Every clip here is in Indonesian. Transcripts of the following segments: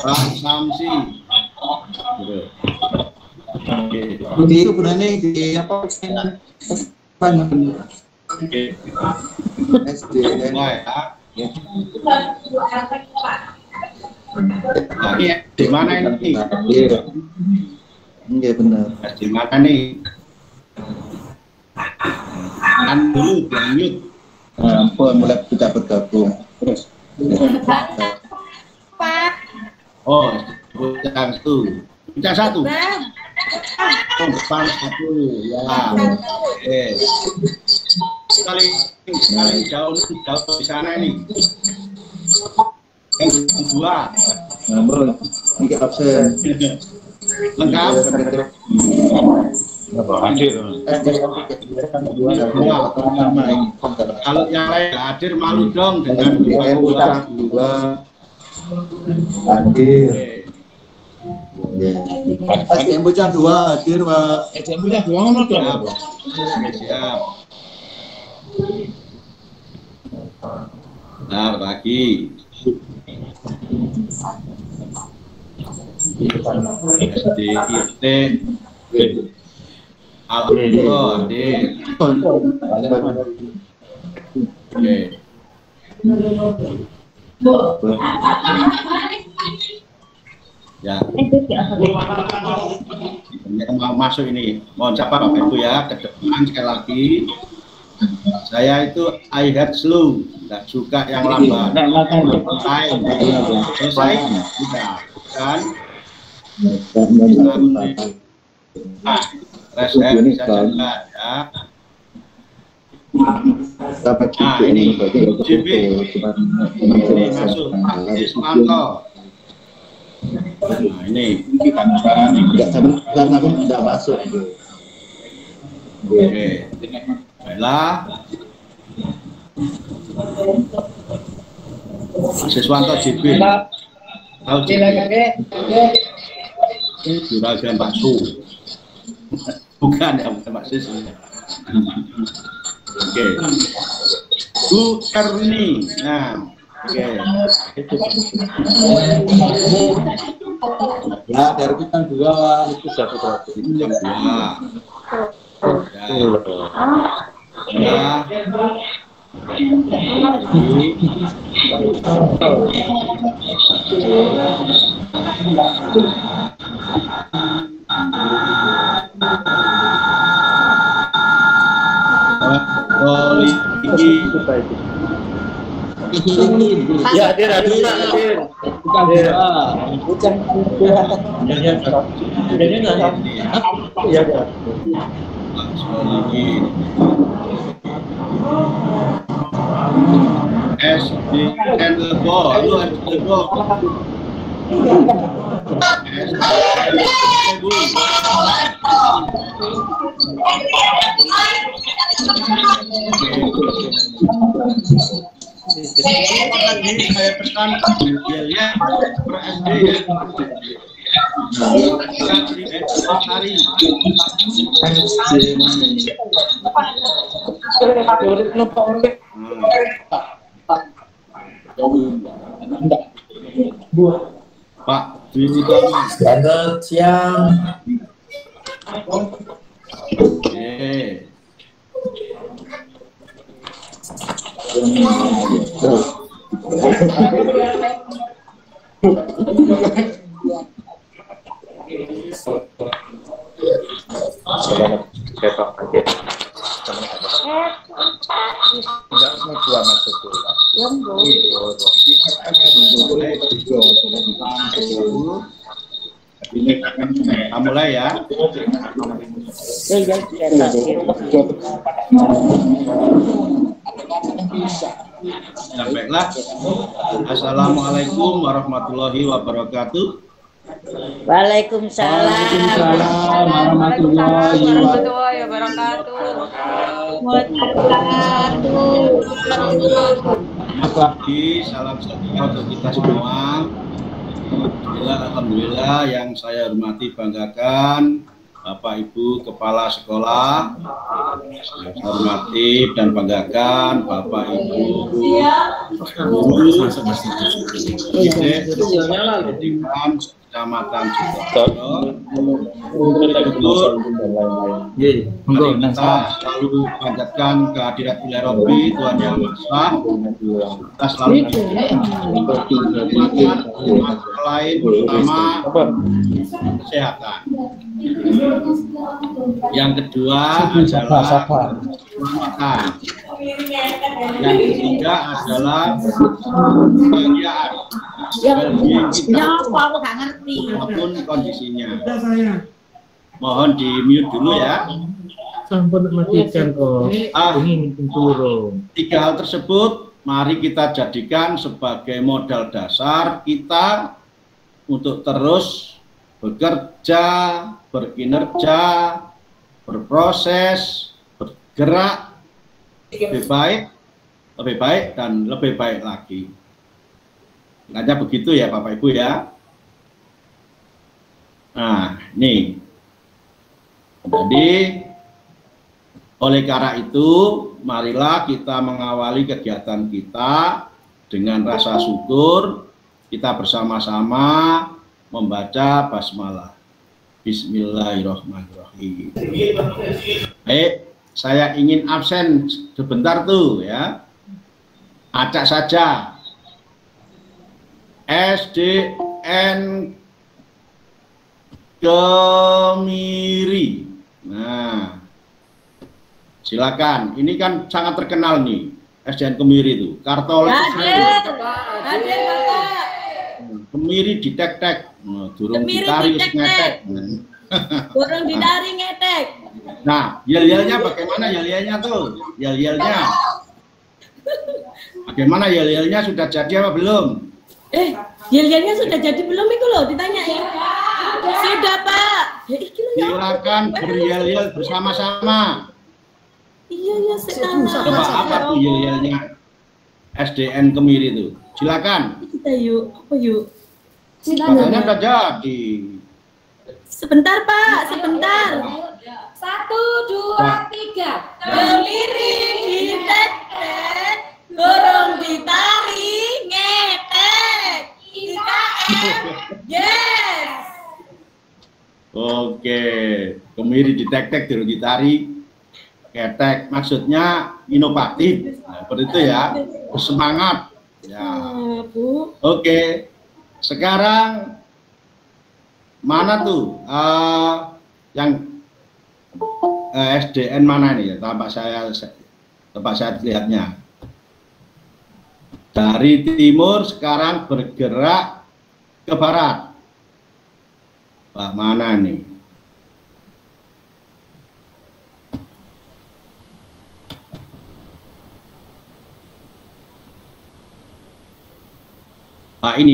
Pak Samsi. Jadi itu sebenarnya di apa? Oke. SD. Ya. Nah, di mana ini? Iya. Iya benar. Di mana nih? Kan dulu lanjut. Ampun, mulai kita bergabung. Terus. Pak. Oh, bukan satu. Bukan satu. Oh, depan satu. Ya. Oke. Sekali jauh di sana ini. Yang kedua. Bro, ini absen. Lengkap. Hadir. Kalau yang lain hadir malu dong dengan dua. Hadir. SDM bocah 2 hadir, Pak. SDM bocah 2 ngomong dong. Siap. Bentar lagi. SDIT Al-Qur'an. Oke. Ya. Yang mau masuk ini, mohon siapa Bapak Ibu ya, ke depan sekali lagi. Saya itu I heart slow, nggak suka yang lambat. Selesai, sudah kan? Reset bisa jalan ya. Nah ini JB, ini masuk Pak Ismanto. Nah ini tidak masuk. Oke, baiklah. Siswanto JB. Tahu JB? Juragan Pak Su. Bukan ya, bukan Pak Sis. Oke. Bu Erni. Nah, oke. Ya, dari kita 2 itu 1 berarti. Yang 2. Ya. Ya, hadir. SDN Lebo, lu Lebo. Saya pesan ya per SD Pak Dwi Selamat siang. Mulai ya. Sampailah. Assalamualaikum warahmatullahi wabarakatuh. Waalaikumsalam warahmatullahi wabarakatuh. Salam sejahtera untuk kita semua. Alhamdulillah yang saya hormati banggakan Bapak Ibu Kepala Sekolah, saya hormati dan banggakan Bapak Ibu guru, pendidikan Kecamatan Sukoharjo. Mari kita selalu panjatkan kehadirat Ilahi Rabbi, Tuhan Yang Maha Esa. Kita selalu lain pertama kesehatan. Yang kedua adalah keselamatan. Yang ketiga adalah kebahagiaan. Apapun kondisinya. Mohon di mute dulu ya. Sampun matikan kok. Ini turun. 3 hal tersebut mari kita jadikan sebagai modal dasar kita untuk terus bekerja, berkinerja, berproses, bergerak lebih baik dan lebih baik lagi. Hanya begitu ya Bapak Ibu ya. Nah, ini. Jadi oleh karena itu, marilah kita mengawali kegiatan kita dengan rasa syukur. Kita bersama-sama membaca basmalah. Bismillahirrahmanirrahim. Baik, saya ingin absen sebentar tuh ya. Acak saja. SDN Kemiri. Nah, silakan. Ini kan sangat terkenal nih, SDN Kemiri itu. Kartole Kemiri ditek-tek, durung ditari ngetek. Durung ditari ngetek. Nah, yel-yelnya bagaimana yel-yelnya tuh? Yel-yelnya. Bagaimana yel-yelnya, sudah jadi apa belum? Yel-yelnya sudah jadi belum itu loh, ditanyain. Sudah Pak. Silakan beryel-yel bersama-sama. Iya sekarang. Coba apa tuh yel-yelnya SDN Kemiri itu? Silakan. Kita yuk, apa yuk? Katanya udah jadi. Sebentar Pak, sebentar. 1, 2, 3. Kemiri ditek-tek, burung ditari ngetek. IKN. Yes. Oke, Kemiri ditek-tek, durung ditari ngetek. Maksudnya inovatif. Nah, seperti itu ya. Semangat. Ya. Bu. Oke. Sekarang mana tuh yang SDN mana nih ya? Tempat saya lihatnya. Dari timur sekarang bergerak ke barat. Pak mana nih? Pak ini.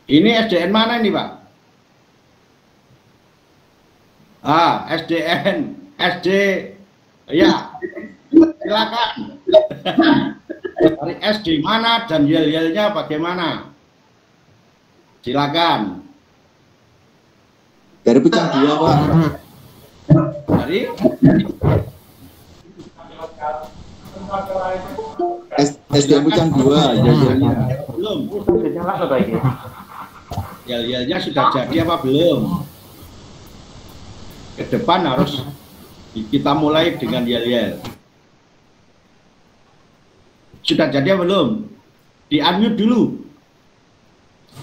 Ini SDN mana ini Pak? SDN, SD, ya, silakan. Dari SD mana dan yel-yelnya bagaimana? Silakan. Dari Pucang 2 Pak. Dari SD Pucang 2 yel-yelnya. belum. Yel-yelnya sudah jadi apa belum? Ke depan harus kita mulai dengan yel-yel. Sudah jadi apa belum? Di unmute dulu.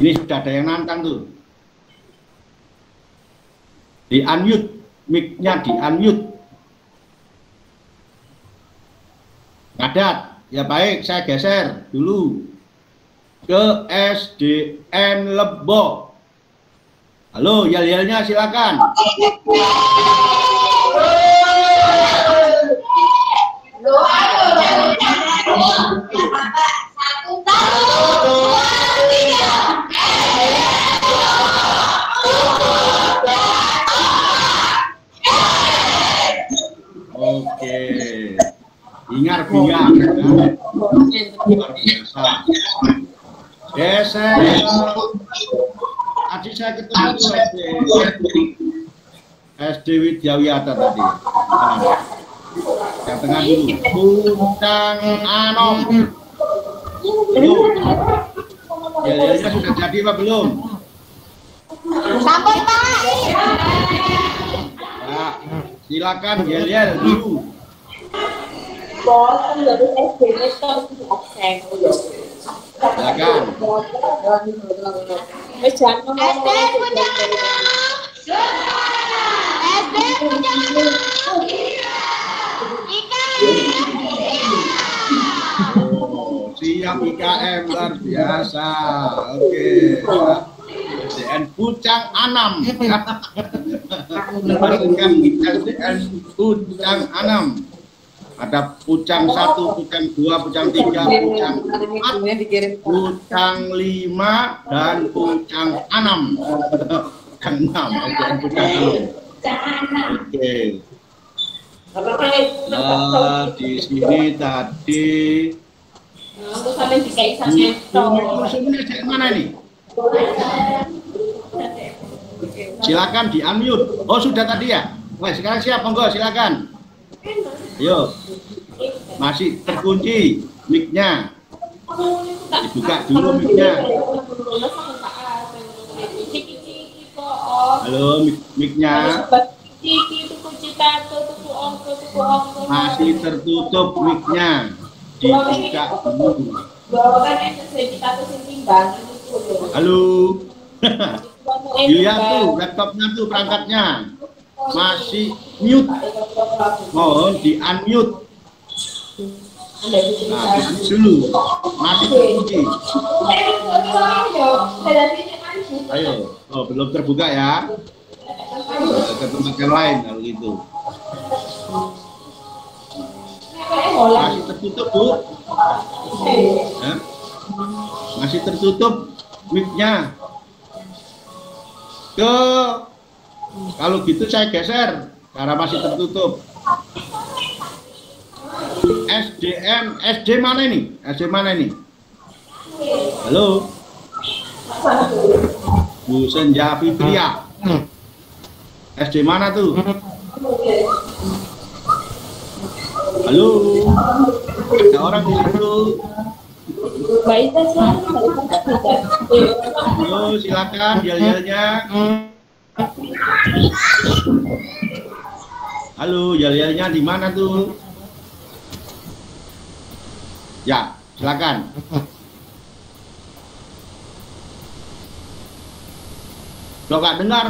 Ini sudah ada yang nantang tuh. Di unmute, mic-nya di unmute. Ngadat. Ya baik, saya geser dulu ke SDN Lebo. Halo, yel-yelnya silakan. Oke. Hingar-bingar. Luar biasa. Geser. Tadi saya ketemu SD Widyawiyata tadi. Nah, yang tengah dulu. Pucang Anom. Belum. Yel-yelnya sudah jadi apa belum? Sampun, Pak. Nah, silakan yel-yel dulu. Silakan. Siap IKM luar biasa. Oke. SDN Pucang Anam. SDN Pucang Anam. Ada Pucang 1, Pucang 2, Pucang 3, Pucang 4, Pucang 5, dan Pucang 6. Pucang 6, SDN Pucang 6. Oke. Di sini tadi mana nih? Silakan di unmute. Oh sudah tadi ya. Wah sekarang siap, monggo silakan. Ayo. Masih terkunci mic-nya. Dibuka dulu mic-nya. Halo mic-nya. Masih tertutup mic-nya. Dibuka dulu. Halo. Dilihat tuh laptopnya tuh perangkatnya masih mute. Mohon di unmute. Nah, dulu masih terkunci. Ayo, oh belum terbuka ya. Ke tempat yang lain kalau gitu. Masih tertutup Bu. Hah? Masih tertutup mic-nya. Kalau gitu saya geser karena masih tertutup. SD mana ini? SD mana ini? Halo. Bu Senja Fitria. SD mana tuh? Halo. Ada orang di situ. Halo, silakan yel-yelnya. Halo, yel-yelnya di mana tuh? Ya, silakan. Lo nggak dengar?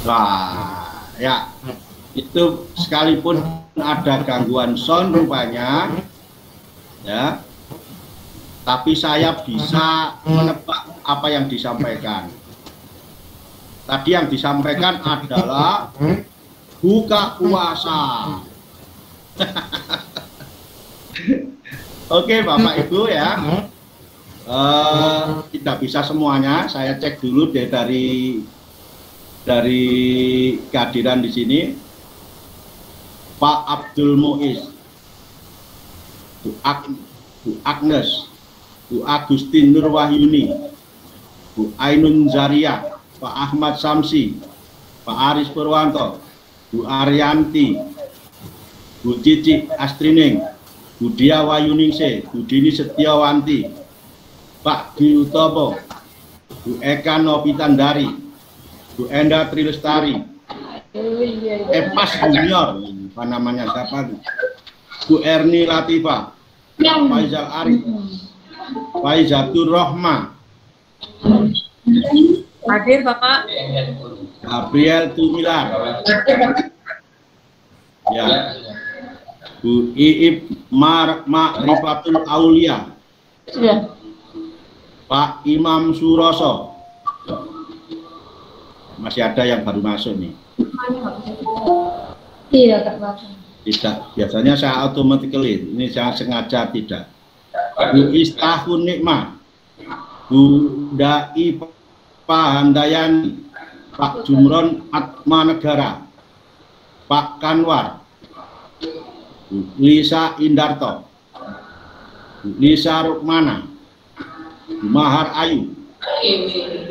Wah, ya itu sekalipun ada gangguan sound rupanya, ya, tapi saya bisa menebak apa yang disampaikan. Tadi yang disampaikan adalah buka puasa. Oke, Bapak Ibu ya, tidak bisa semuanya. Saya cek dulu deh dari kehadiran di sini. Pak Abdul Muiz, Bu Agnes, Bu Agustin Nurwahyuni, Bu Ainun Zaria, Pak Ahmad Samsi, Pak Aris Purwanto, Bu Arianti, Bu Cici Astrining, Bu Dia Wayuningse, Bu Dini Setiawanti, Pak Dwi Utomo, Bu Eka Novitandari, Bu Enda Trilestari, Epas Junior, apa namanya siapa? Bu Erni Latifa, Faizal Arif, Faizatur Rohma, hadir Bapak. Gabriel Tumilar, ya, Bu Iip Ma'rifatul Aulia, Pak Imam Suroso. Masih ada yang baru masuk nih. Iya, Kak. Tidak, biasanya saya automatically, ini saya sengaja tidak. Bu Istahun Nikmah, Bu Dai Pahandayani, Pak Jumron Atmanegara, Pak Kanwar, Lisa Indarto, Lisa Rukmana, Mahar Ayu,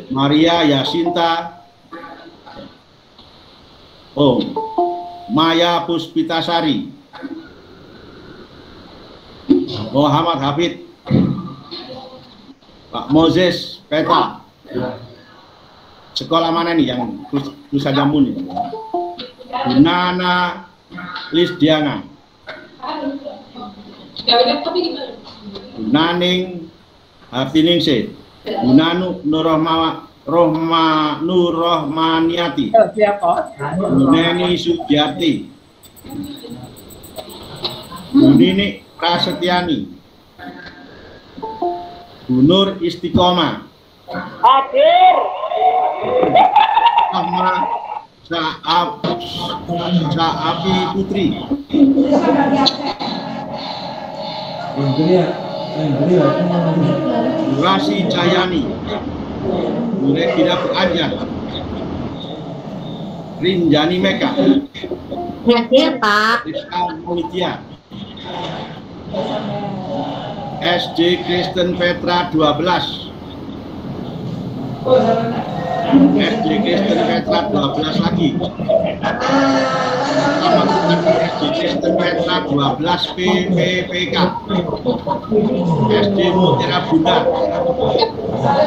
Maria Yasinta, Maya Puspitasari, Muhammad Hafid, Pak Moses Petra. Sekolah mana nih yang tulisan jamun ini? Nana Lisdiana, Naning Hartiningsih, Nanu Nurrohmaniati, Neni Sugiarti, Nini Prasetyani, Nur Istiqomah, sama Saapi Putri, Rasi Cayani, Regina Beranjak, Rinjani Meka, Pak. Rizka Mulia, SD Kristen Petra 12, SD Kristen Petra 12 lagi. SD Kristen Petra 12 PPPK, SD Mutiara Bunda,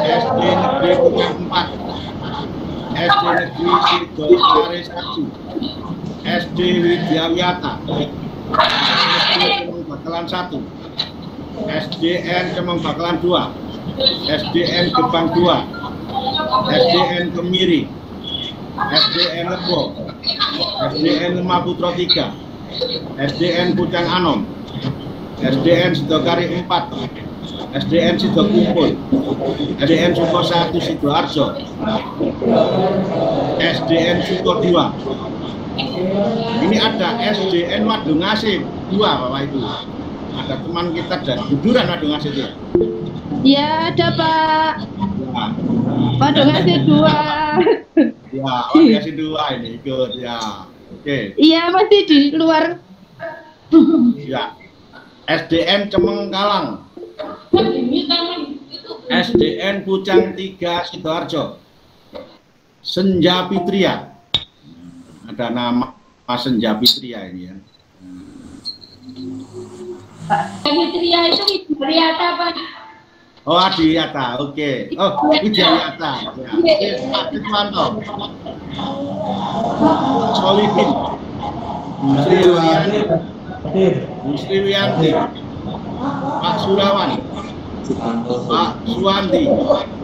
SD Negeri Pucang 4, SD Negeri Sidoarjo 1, SD Widyawiyata, SD Kemang Bakalan 1, SDN Kemang Bakalan 2, SDN Gebang 2, SDN Kemiri, SDN Lebo, SDN Lemah Putra 3, SDN Pucang Anom, SDN Sidokari 4, SDN Sidokumpul, SDN Suko 1 Sidoarjo, SDN Suko 2. Ini ada SDN Madungasih 2 Bapak Ibu. Ada teman kita dari Buduran Madungasih ya? Ya ada Pak. Ya. Madungasih 2. Ya, Madungasih 2 ini ikut ya. Oke. Iya masih di luar. Ya. SDN Cemengkalang, SDN Pucang 3 Sidoarjo, Senja Fitria. Ada nama Senja Fitria ini ya. Fitria itu Widyawiyata Pak. Oh, Adiwiyata, oke. Oh, Widyawiyata. Ya. Pak Ridwanto, Solihin, Musri Wiyanti, Pak Surawan, Pak Suwandi,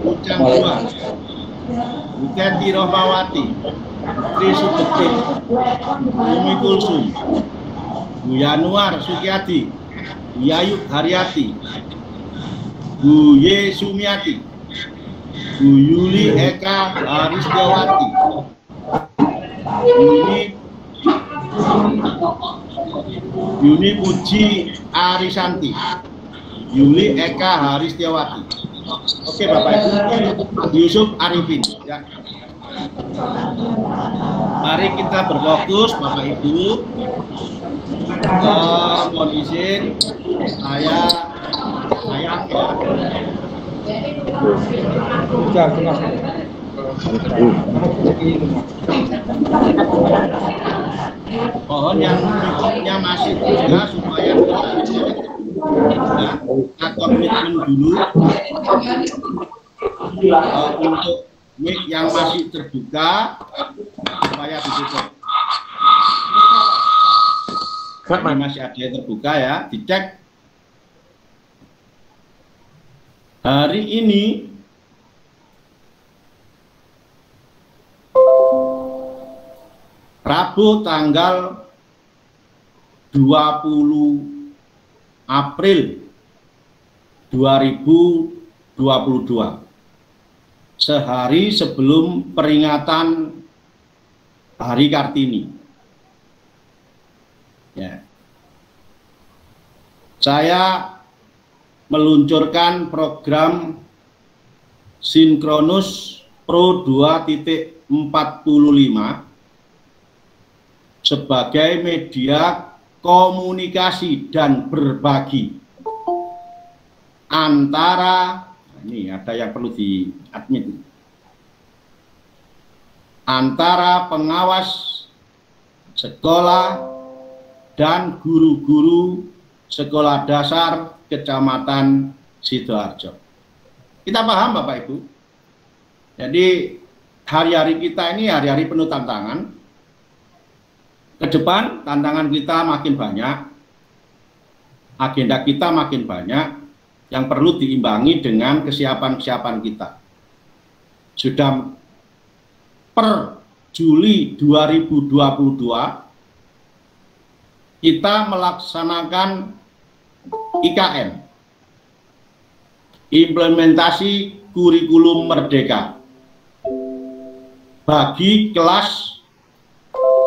Pucang 2, Buketi Rohmawati, Tri Sugeti, Umi Kulsum, Bu Yanuar Sukiyadi, Yayu Haryati, Bu Ye Sumiati, Bu Yuli Eka Haristiawati, Yuni Puji Arisanti, Yuli Eka Haristiawati. Oke Bapak Ibu, Pak Yusuf Arifin ya. Mari kita berfokus Bapak Ibu. Mohon izin saya ya. Mohon yang berikutnya masih juga supaya kita komitmen dulu untuk mic yang masih terbuka supaya ditutup. Masih ada yang terbuka ya, dicek. Hari ini Rabu tanggal 20 April 2022, sehari sebelum peringatan Hari Kartini. Ya. Saya meluncurkan program Sinkronus Pro 2.45 sebagai media komunikasi dan berbagi antara, ini ada yang perlu di admit, antara pengawas sekolah dan guru-guru sekolah dasar Kecamatan Sidoarjo. Kita paham Bapak Ibu? Jadi hari-hari kita ini hari-hari penuh tantangan. Ke depan tantangan kita makin banyak, agenda kita makin banyak, yang perlu diimbangi dengan kesiapan-kesiapan kita. Sudah per Juli 2022 kita melaksanakan IKM, implementasi kurikulum merdeka, bagi kelas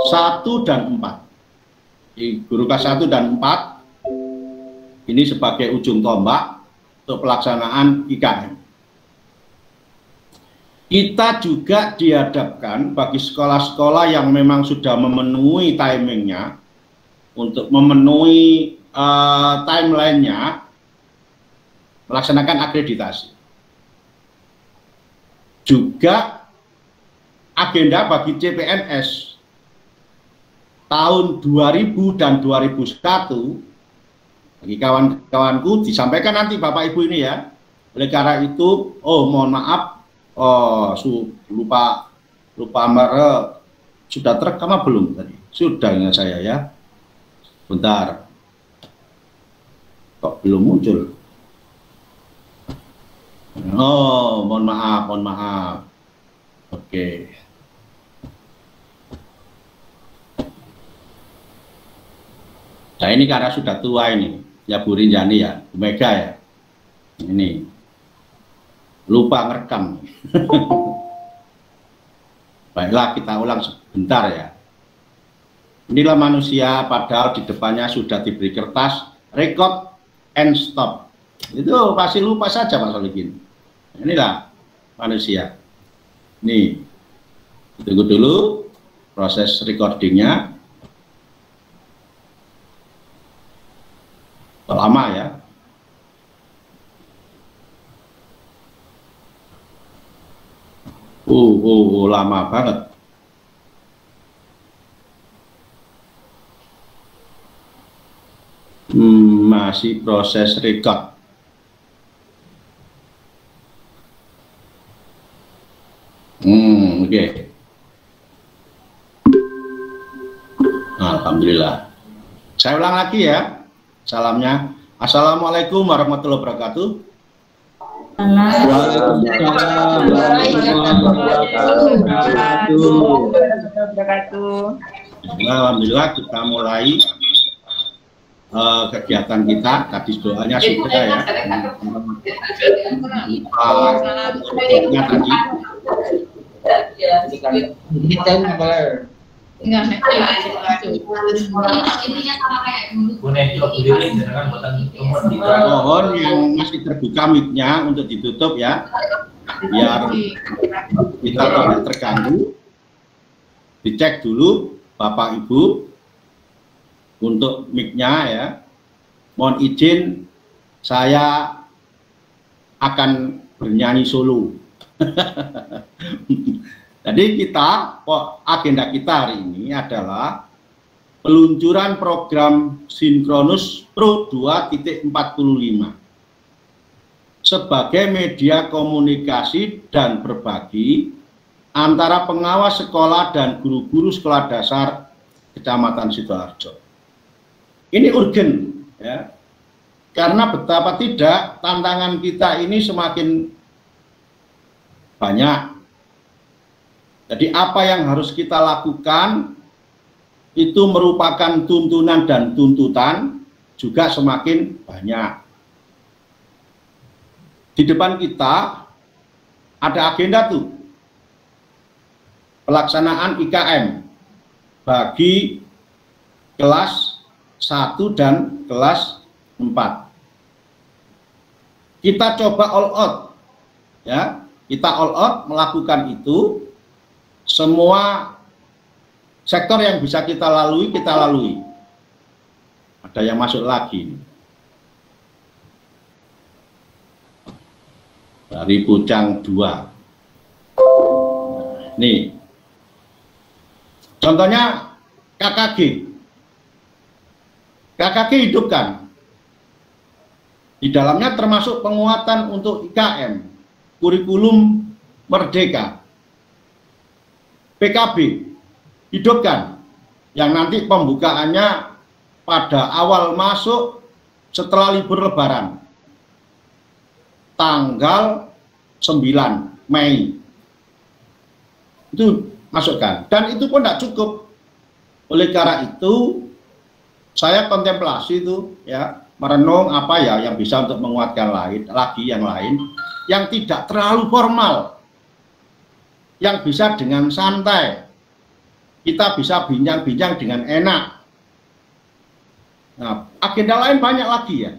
1 dan 4. Guru kelas 1 dan 4 ini sebagai ujung tombak untuk pelaksanaan IKM. Kita juga dihadapkan bagi sekolah-sekolah yang memang sudah memenuhi timingnya, untuk memenuhi timelinenya, melaksanakan akreditasi. Juga agenda bagi CPNS tahun 2000 dan 2001, bagi kawan-kawanku disampaikan nanti Bapak Ibu ini ya. Oleh karena itu, mohon maaf, lupa sudah terekam belum tadi? Sudah ingat saya ya. Bentar, kok belum muncul? Mohon maaf. Oke. Nah ini karena sudah tua ini, ya Bu Rinjani ya, Bu Mega ya. Ini lupa ngerekam. Baiklah, kita ulang sebentar ya. Inilah manusia, padahal di depannya sudah diberi kertas record and stop. Itu pasti lupa saja Pak Solikin. Inilah manusia. Nih, tunggu dulu proses recordingnya. Lama ya. Lama banget. Masih proses record. Oke. Alhamdulillah. Saya ulang lagi ya. Salamnya. Assalamualaikum warahmatullahi wabarakatuh. Waalaikumsalam warahmatullahi wabarakatuh. Alhamdulillah kita mulai kegiatan kita. Tadi doanya sudah ya. Tadi. Mohon yang masih terbuka mic-nya untuk ditutup ya, biar kita tidak terganggu. Dicek dulu Bapak Ibu untuk mic-nya ya. Mohon izin saya akan bernyanyi solo. Jadi agenda kita hari ini adalah peluncuran program Sinkronus Pro 2.45 sebagai media komunikasi dan berbagi antara pengawas sekolah dan guru-guru sekolah dasar Kecamatan Sidoarjo. Ini urgen ya, karena betapa tidak tantangan kita ini semakin banyak. Jadi apa yang harus kita lakukan itu merupakan tuntunan dan tuntutan juga semakin banyak. Di depan kita ada agenda tuh, pelaksanaan IKM bagi kelas 1 dan kelas 4. Kita coba all out ya, kita all out melakukan itu. Semua sektor yang bisa kita lalui, kita lalui. Ada yang masuk lagi. Dari Pucang 2. Nih. Contohnya KKG. KKG hidupkan. Di dalamnya termasuk penguatan untuk IKM, kurikulum merdeka. PKB hidupkan, yang nanti pembukaannya pada awal masuk setelah libur lebaran, tanggal 9 Mei. Itu masukkan, dan itu pun tidak cukup. Oleh karena itu saya kontemplasi itu ya, merenung apa ya yang bisa untuk menguatkan yang lain yang tidak terlalu formal, yang bisa dengan santai kita bisa bincang-bincang dengan enak. Nah, agenda lain banyak lagi ya,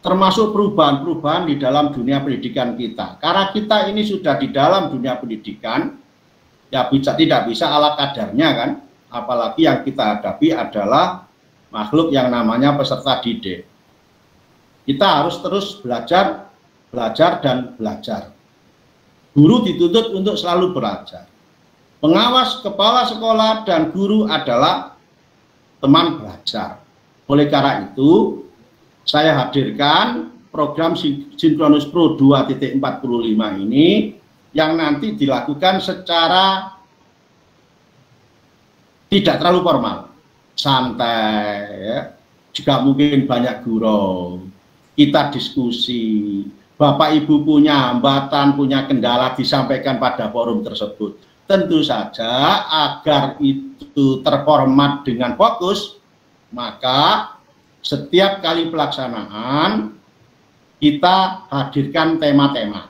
termasuk perubahan-perubahan di dalam dunia pendidikan kita. Karena kita ini sudah di dalam dunia pendidikan, ya tidak bisa ala kadarnya kan, apalagi yang kita hadapi adalah makhluk yang namanya peserta didik. Kita harus terus belajar dan belajar. Guru dituntut untuk selalu belajar. Pengawas, kepala sekolah, dan guru adalah teman belajar. Oleh karena itu, saya hadirkan program Sinkronus Pro 2.45 ini yang nanti dilakukan secara tidak terlalu formal, santai, ya. Juga mungkin banyak gurau, kita diskusi, Bapak Ibu punya hambatan, punya kendala disampaikan pada forum tersebut. Tentu saja agar itu terformat dengan fokus, maka setiap kali pelaksanaan kita hadirkan tema-tema.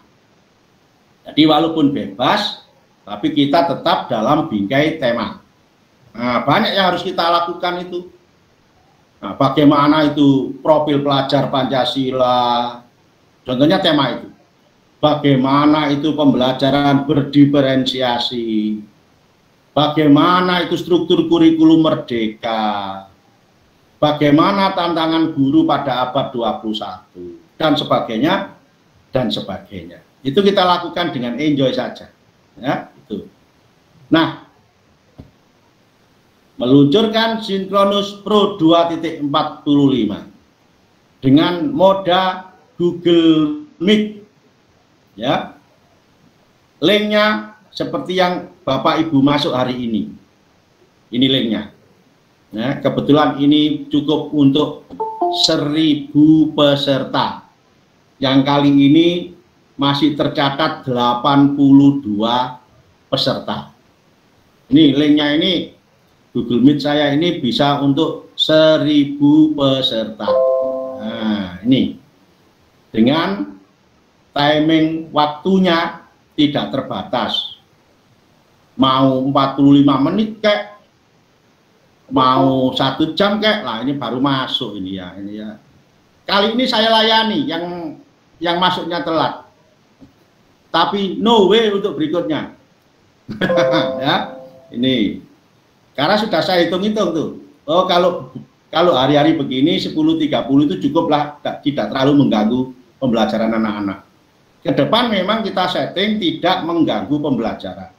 Jadi walaupun bebas, tapi kita tetap dalam bingkai tema. Nah, banyak yang harus kita lakukan itu. Nah, bagaimana itu profil pelajar Pancasila, contohnya tema itu. Bagaimana itu pembelajaran berdiferensiasi, bagaimana itu struktur kurikulum merdeka, bagaimana tantangan guru pada abad 21, dan sebagainya, dan sebagainya. Itu kita lakukan dengan enjoy saja. Ya, itu. Nah, meluncurkan Sinkronus Pro 2.45 dengan moda Google Meet. Ya, linknya seperti yang Bapak Ibu masuk hari ini. Ini linknya. Nah, kebetulan ini cukup untuk 1000 peserta. Yang kali ini masih tercatat 82 peserta. Ini linknya ini, Google Meet saya ini bisa untuk 1000 peserta. Nah, ini dengan timing waktunya tidak terbatas. Mau 45 menit kek, mau 1 jam kek, lah ini baru masuk ini ya. Kali ini saya layani yang masuknya telat. Tapi no way untuk berikutnya. Ya, ini. Karena sudah saya hitung-hitung tuh. Oh, kalau hari-hari begini 10.30 itu cukuplah, tidak terlalu mengganggu pembelajaran anak-anak. Ke depan memang kita setting tidak mengganggu pembelajaran.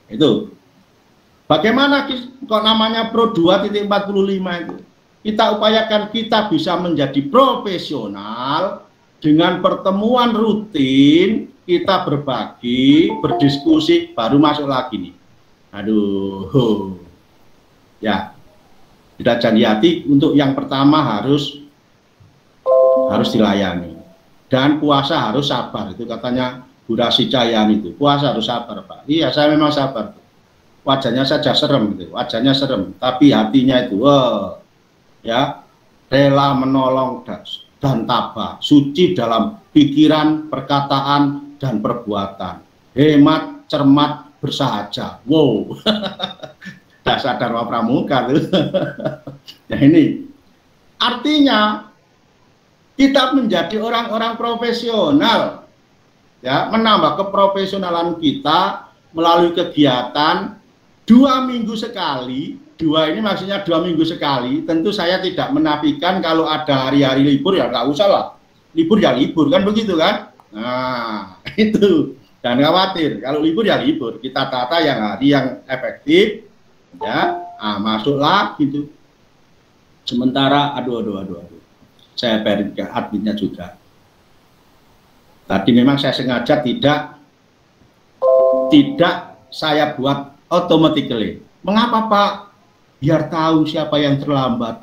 Itu. Bagaimana kok namanya Pro 2.45 itu? Kita upayakan kita bisa menjadi profesional dengan pertemuan rutin, kita berbagi, berdiskusi, baru masuk lagi nih. Aduh. Ya. Sudah janji hati untuk yang pertama harus dilayani. Dan puasa harus sabar, itu katanya Bu Rasi Cahyani itu. Puasa harus sabar, Pak. Iya, saya memang sabar. Wajahnya saja serem gitu, wajahnya serem, tapi hatinya itu ya, rela menolong dan tabah, suci dalam pikiran, perkataan, dan perbuatan. Hemat, cermat, bersahaja. Wow. Dasar Dharma Pramuka tuh. Nah, ini artinya kita menjadi orang-orang profesional, ya, menambah keprofesionalan kita melalui kegiatan 2 minggu sekali 2 ini maksudnya 2 minggu sekali. Tentu saya tidak menafikan kalau ada hari-hari libur ya nggak usah lah. Libur ya libur kan begitu kan? Nah itu jangan khawatir. Kalau libur ya libur. Kita tata yang hari yang efektif ya. Masuklah gitu. Sementara aduh. Saya beri ke adminnya juga. Tadi memang saya sengaja tidak saya buat automatically. Mengapa Pak? Biar tahu siapa yang terlambat.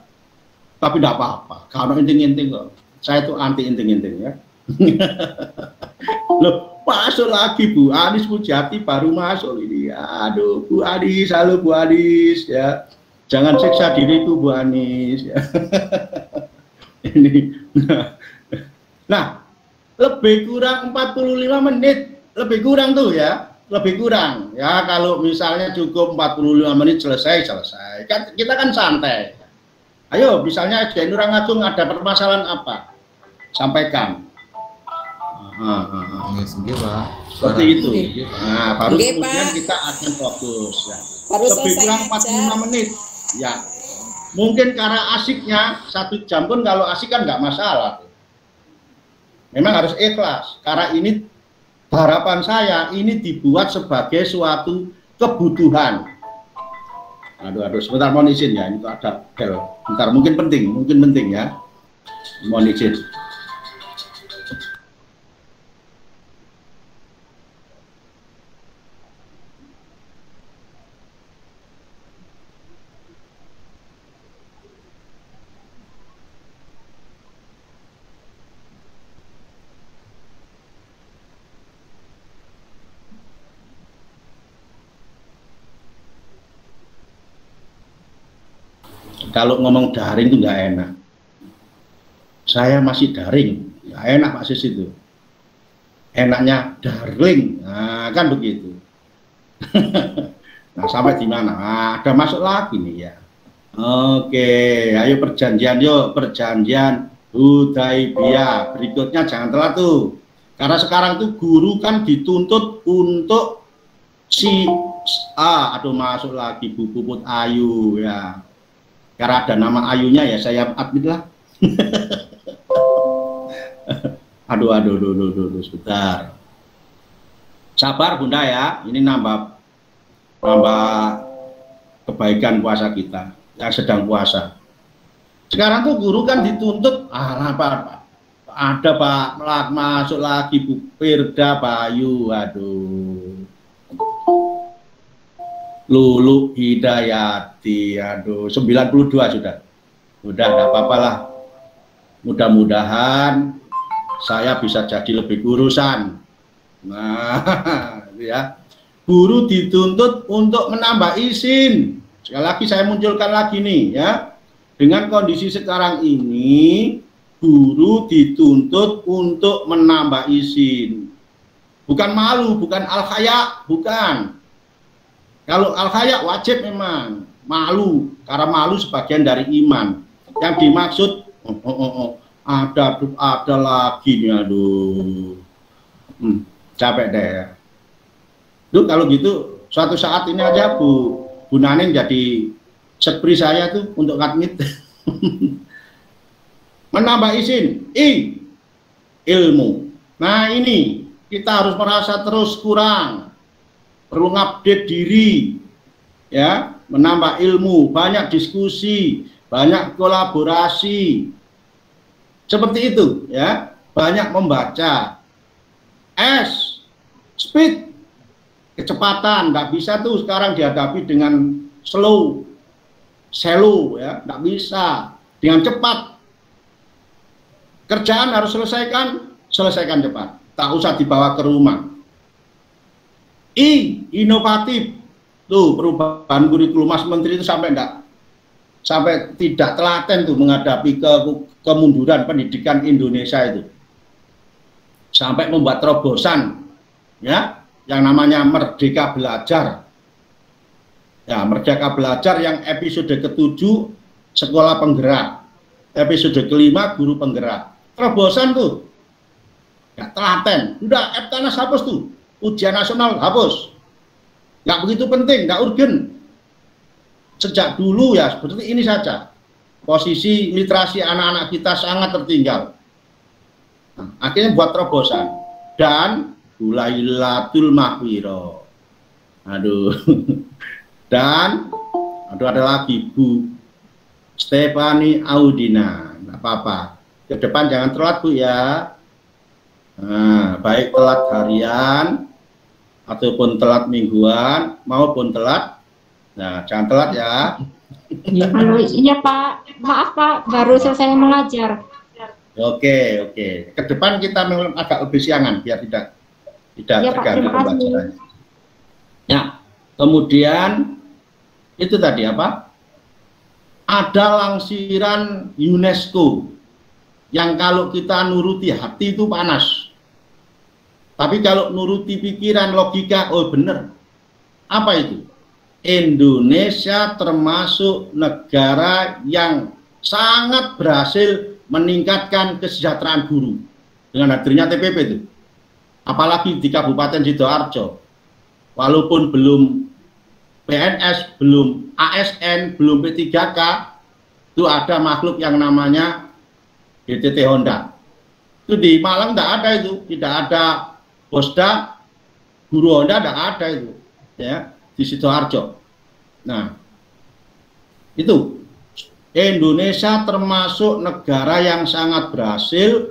Tapi tidak apa-apa. Kalau inting-inting kok. Saya itu anti inting-inting ya. Loh, masuk lagi Bu Anies Pujati baru masuk ini. Aduh, Bu Anies, halo Bu Anies ya. Jangan siksa diriku Bu Anies ya. Ini. Nah, lebih kurang 45 menit. Lebih kurang tuh ya. Lebih kurang ya, kalau misalnya cukup 45 menit selesai kan kita kan santai. Ayo misalnya Jain Nurang-Agung ada permasalahan apa, sampaikan. Seperti itu. Nah baru kemudian kita akan fokus ya. Lebih kurang 45 menit ya. Mungkin karena asiknya 1 jam pun kalau asik kan nggak masalah. Memang harus ikhlas karena ini harapan saya ini dibuat sebagai suatu kebutuhan. Aduh, sebentar mohon izin ya, ini ada bel. Bentar, mungkin penting ya. Mohon izin. Kalau ngomong daring itu nggak enak. Saya masih daring, nggak enak Pak Sis itu. Enaknya darling, nah, kan begitu. Nah sampai di mana? Nah, ada masuk lagi nih ya. Oke, ayo perjanjian yuk, perjanjian Hudaibiyah. Berikutnya jangan telat tuh. Karena sekarang tuh guru kan dituntut untuk masuk lagi Bu Puput Ayu ya. Karena ada nama Ayunya ya saya admit lah. aduh, sebentar. Sabar Bunda ya, ini nambah kebaikan puasa kita yang sedang puasa. Sekarang tuh guru kan dituntut, apa? Ada Pak, masuk lagi Bu Firda Bayu, aduh. Lulu Hidayati, aduh 92 sudah enggak apa-apa lah, mudah-mudahan saya bisa jadi lebih kurusan. Nah ya, guru dituntut untuk menambah izin. Sekali lagi saya munculkan lagi nih ya, dengan kondisi sekarang ini guru dituntut untuk menambah izin, bukan malu, bukan al-khaya, bukan. Kalau al-khaya wajib memang, malu, karena malu sebagian dari iman. Yang dimaksud ada lagi nih, aduh. Capek deh. Duh, kalau gitu suatu saat ini aja Bu Naning jadi sekpri saya tuh untuk admit. Menambah izin, ilmu. Nah ini kita harus merasa terus kurang. Perlu ngupdate diri ya, menambah ilmu, banyak diskusi, banyak kolaborasi seperti itu ya, banyak membaca. Speed, kecepatan, nggak bisa tuh sekarang dihadapi dengan slow ya, nggak bisa. Dengan cepat, kerjaan harus selesaikan cepat, tak usah dibawa ke rumah. Inovatif tuh, perubahan kurikulum Mas Menteri itu sampai tidak telaten tuh menghadapi kemunduran pendidikan Indonesia itu, sampai membuat terobosan ya yang namanya Merdeka Belajar ya, Merdeka Belajar yang episode ke-7 sekolah penggerak, episode ke-5 guru penggerak. Terobosan tuh ya, telaten, udah Eptanas hapus tuh, ujian nasional hapus, nggak begitu penting, nggak urgen. sejak dulu ya seperti ini saja. Posisi literasi anak-anak kita sangat tertinggal. Nah, akhirnya buat terobosan dan Lailatul Mahwiro. Aduh. Dan ada lagi Bu Stefani Audina. Nggak apa-apa. Ke depan jangan telat Bu ya. Nah, baik telat harian ataupun telat mingguan maupun telat. Nah, jangan telat ya. Halo, iya Pak. Maaf Pak, baru selesai mengajar. Oke. Ke depan kita memang agak lebih siangan biar tidak Ya, Pak, terganggu terima kasih. pembelajarannya. Ya, kemudian itu tadi apa? Ada langsiran UNESCO yang kalau kita nuruti hati itu panas. Tapi kalau nuruti pikiran, logika, oh bener. Apa itu? Indonesia termasuk negara yang sangat berhasil meningkatkan kesejahteraan guru dengan hadirnya TPP itu. Apalagi di Kabupaten Sidoarjo, walaupun belum PNS, belum ASN, belum P3K, itu ada makhluk yang namanya DTT Honda. Itu di Malang tidak ada itu, tidak ada Bosda, guru Honda tidak ada itu, ya di Sidoarjo. Nah, itu Indonesia termasuk negara yang sangat berhasil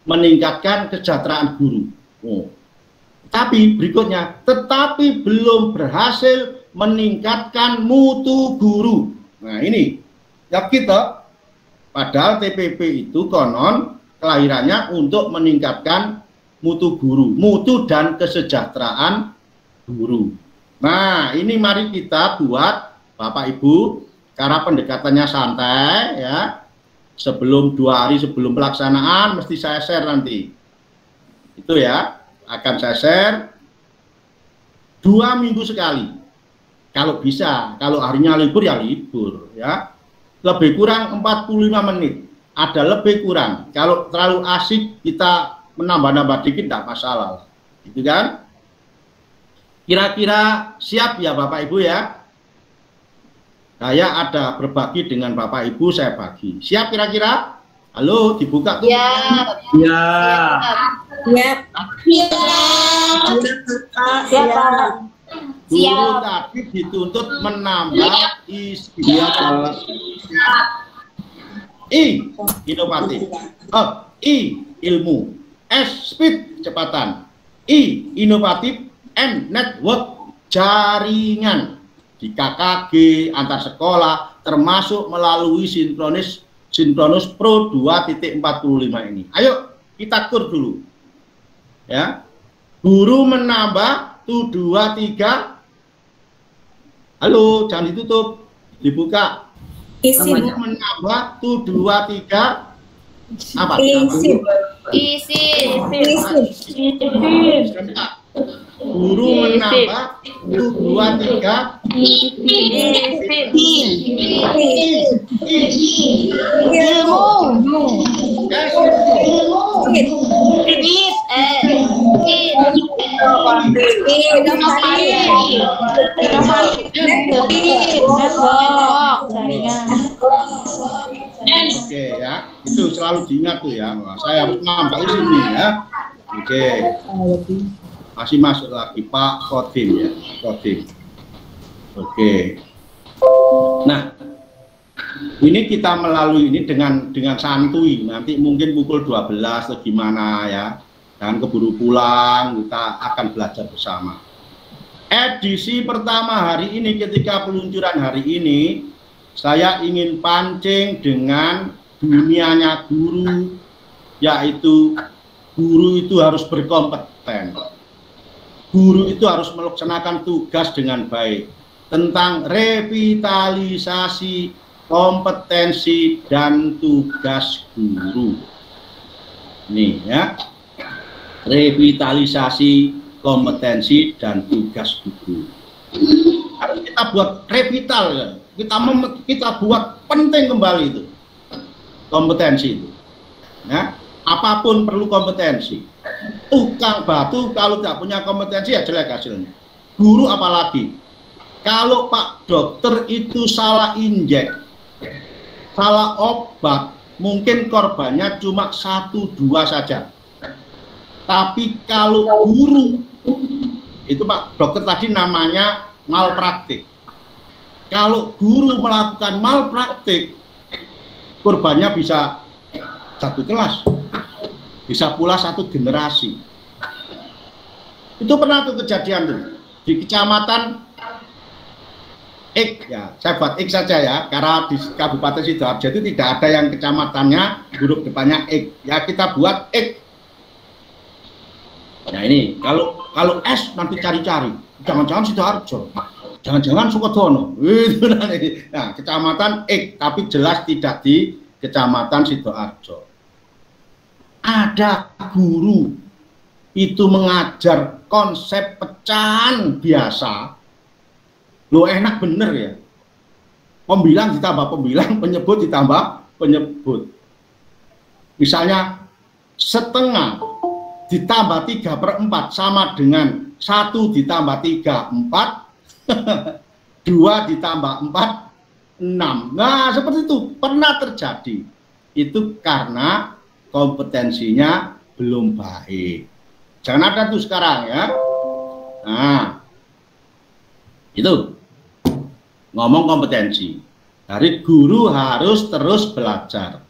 meningkatkan kesejahteraan guru. Oh. Tapi berikutnya, tetapi belum berhasil meningkatkan mutu guru. Nah ini, ya kita, padahal TPP itu konon kelahirannya untuk meningkatkan mutu guru, mutu dan kesejahteraan guru. Nah ini mari kita buat Bapak Ibu, karena pendekatannya santai ya, sebelum 2 hari sebelum pelaksanaan mesti saya share nanti. Itu ya, akan saya share 2 minggu sekali. Kalau bisa, kalau harinya libur ya libur ya. Lebih kurang 45 menit. Ada lebih kurang. Kalau terlalu asik kita menambah-nambah dikit tidak masalah. Gitu kan? Kira-kira siap ya Bapak Ibu ya? Saya ada berbagi dengan Bapak Ibu, saya bagi. Siap kira-kira? Halo, dibuka tuh. Ya. Ya. Guru tadi dituntut menambah isi I, inovatif. I, ilmu. S, speed, kecepatan. I, inovatif. N, network, jaringan. Di KKG, antar sekolah, termasuk melalui Sinkronus Pro 2.45 ini. Ayo kita kur dulu. Ya. Guru menambah 2, 3. Halo, jangan ditutup. Dibuka. Isi. Guru menambah 2, 3. Apa? Isi. Guru menambah 2, 3. Oke ya, itu selalu diingat tuh ya. Saya harus nambah di sini ya. Oke. Masih masuk lagi Pak Kodim ya, Kodim. Oke. Nah, ini kita melalui ini dengan santuy. Nanti mungkin pukul 12 atau gimana ya. Dan keburu pulang, kita akan belajar bersama. Edisi pertama hari ini, ketika peluncuran hari ini, saya ingin pancing dengan dunianya guru, yaitu guru itu harus berkompeten. Guru itu harus melaksanakan tugas dengan baik, tentang revitalisasi kompetensi dan tugas guru. Nih ya, revitalisasi kompetensi dan tugas guru. Harus kita buat revital ya. Kita buat penting kembali itu kompetensi itu. Ya, apapun perlu kompetensi. Tukang batu kalau tidak punya kompetensi ya jelek hasilnya. Guru apalagi. Kalau Pak Dokter itu salah injek, salah obat, mungkin korbannya cuma 1-2 saja. Tapi kalau guru, itu Pak Dokter tadi namanya malpraktik. Kalau guru melakukan malpraktik, korbannya bisa 1 kelas, bisa pula 1 generasi. Itu pernah tuh kejadian tuh di kecamatan X, ya saya buat X saja ya, karena di Kabupaten Sidoarjo itu tidak ada yang kecamatannya huruf depannya X, ya kita buat X. Nah ini kalau S nanti cari-cari, jangan-jangan Sidoarjo, jangan-jangan Sukodono, itu nanti. Nah kecamatan X, tapi jelas tidak di Kecamatan Sidoarjo. Ada guru itu mengajar konsep pecahan biasa. Lo enak bener ya, pembilang ditambah pembilang, penyebut ditambah penyebut. Misalnya setengah ditambah 3/4 sama dengan 1 ditambah 3, 4 2 ditambah 4, 6. Nah seperti itu pernah terjadi. Itu karena kompetensinya belum baik. Jangan ada tuh sekarang ya. Nah itu ngomong kompetensi. Dari guru harus terus belajar.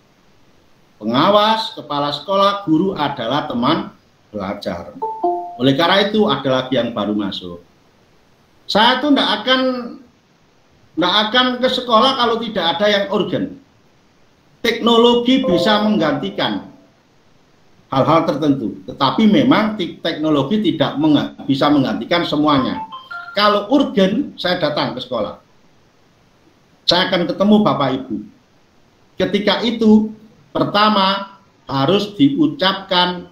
Pengawas, kepala sekolah, guru adalah teman belajar. Oleh karena itu ada lagi yang baru masuk. Saya tuh nggak akan ke sekolah kalau tidak ada yang urgent. Teknologi bisa menggantikan hal-hal tertentu, tetapi memang teknologi tidak bisa menggantikan semuanya. Kalau urgen, saya datang ke sekolah. Saya akan ketemu Bapak Ibu. Ketika itu, pertama harus diucapkan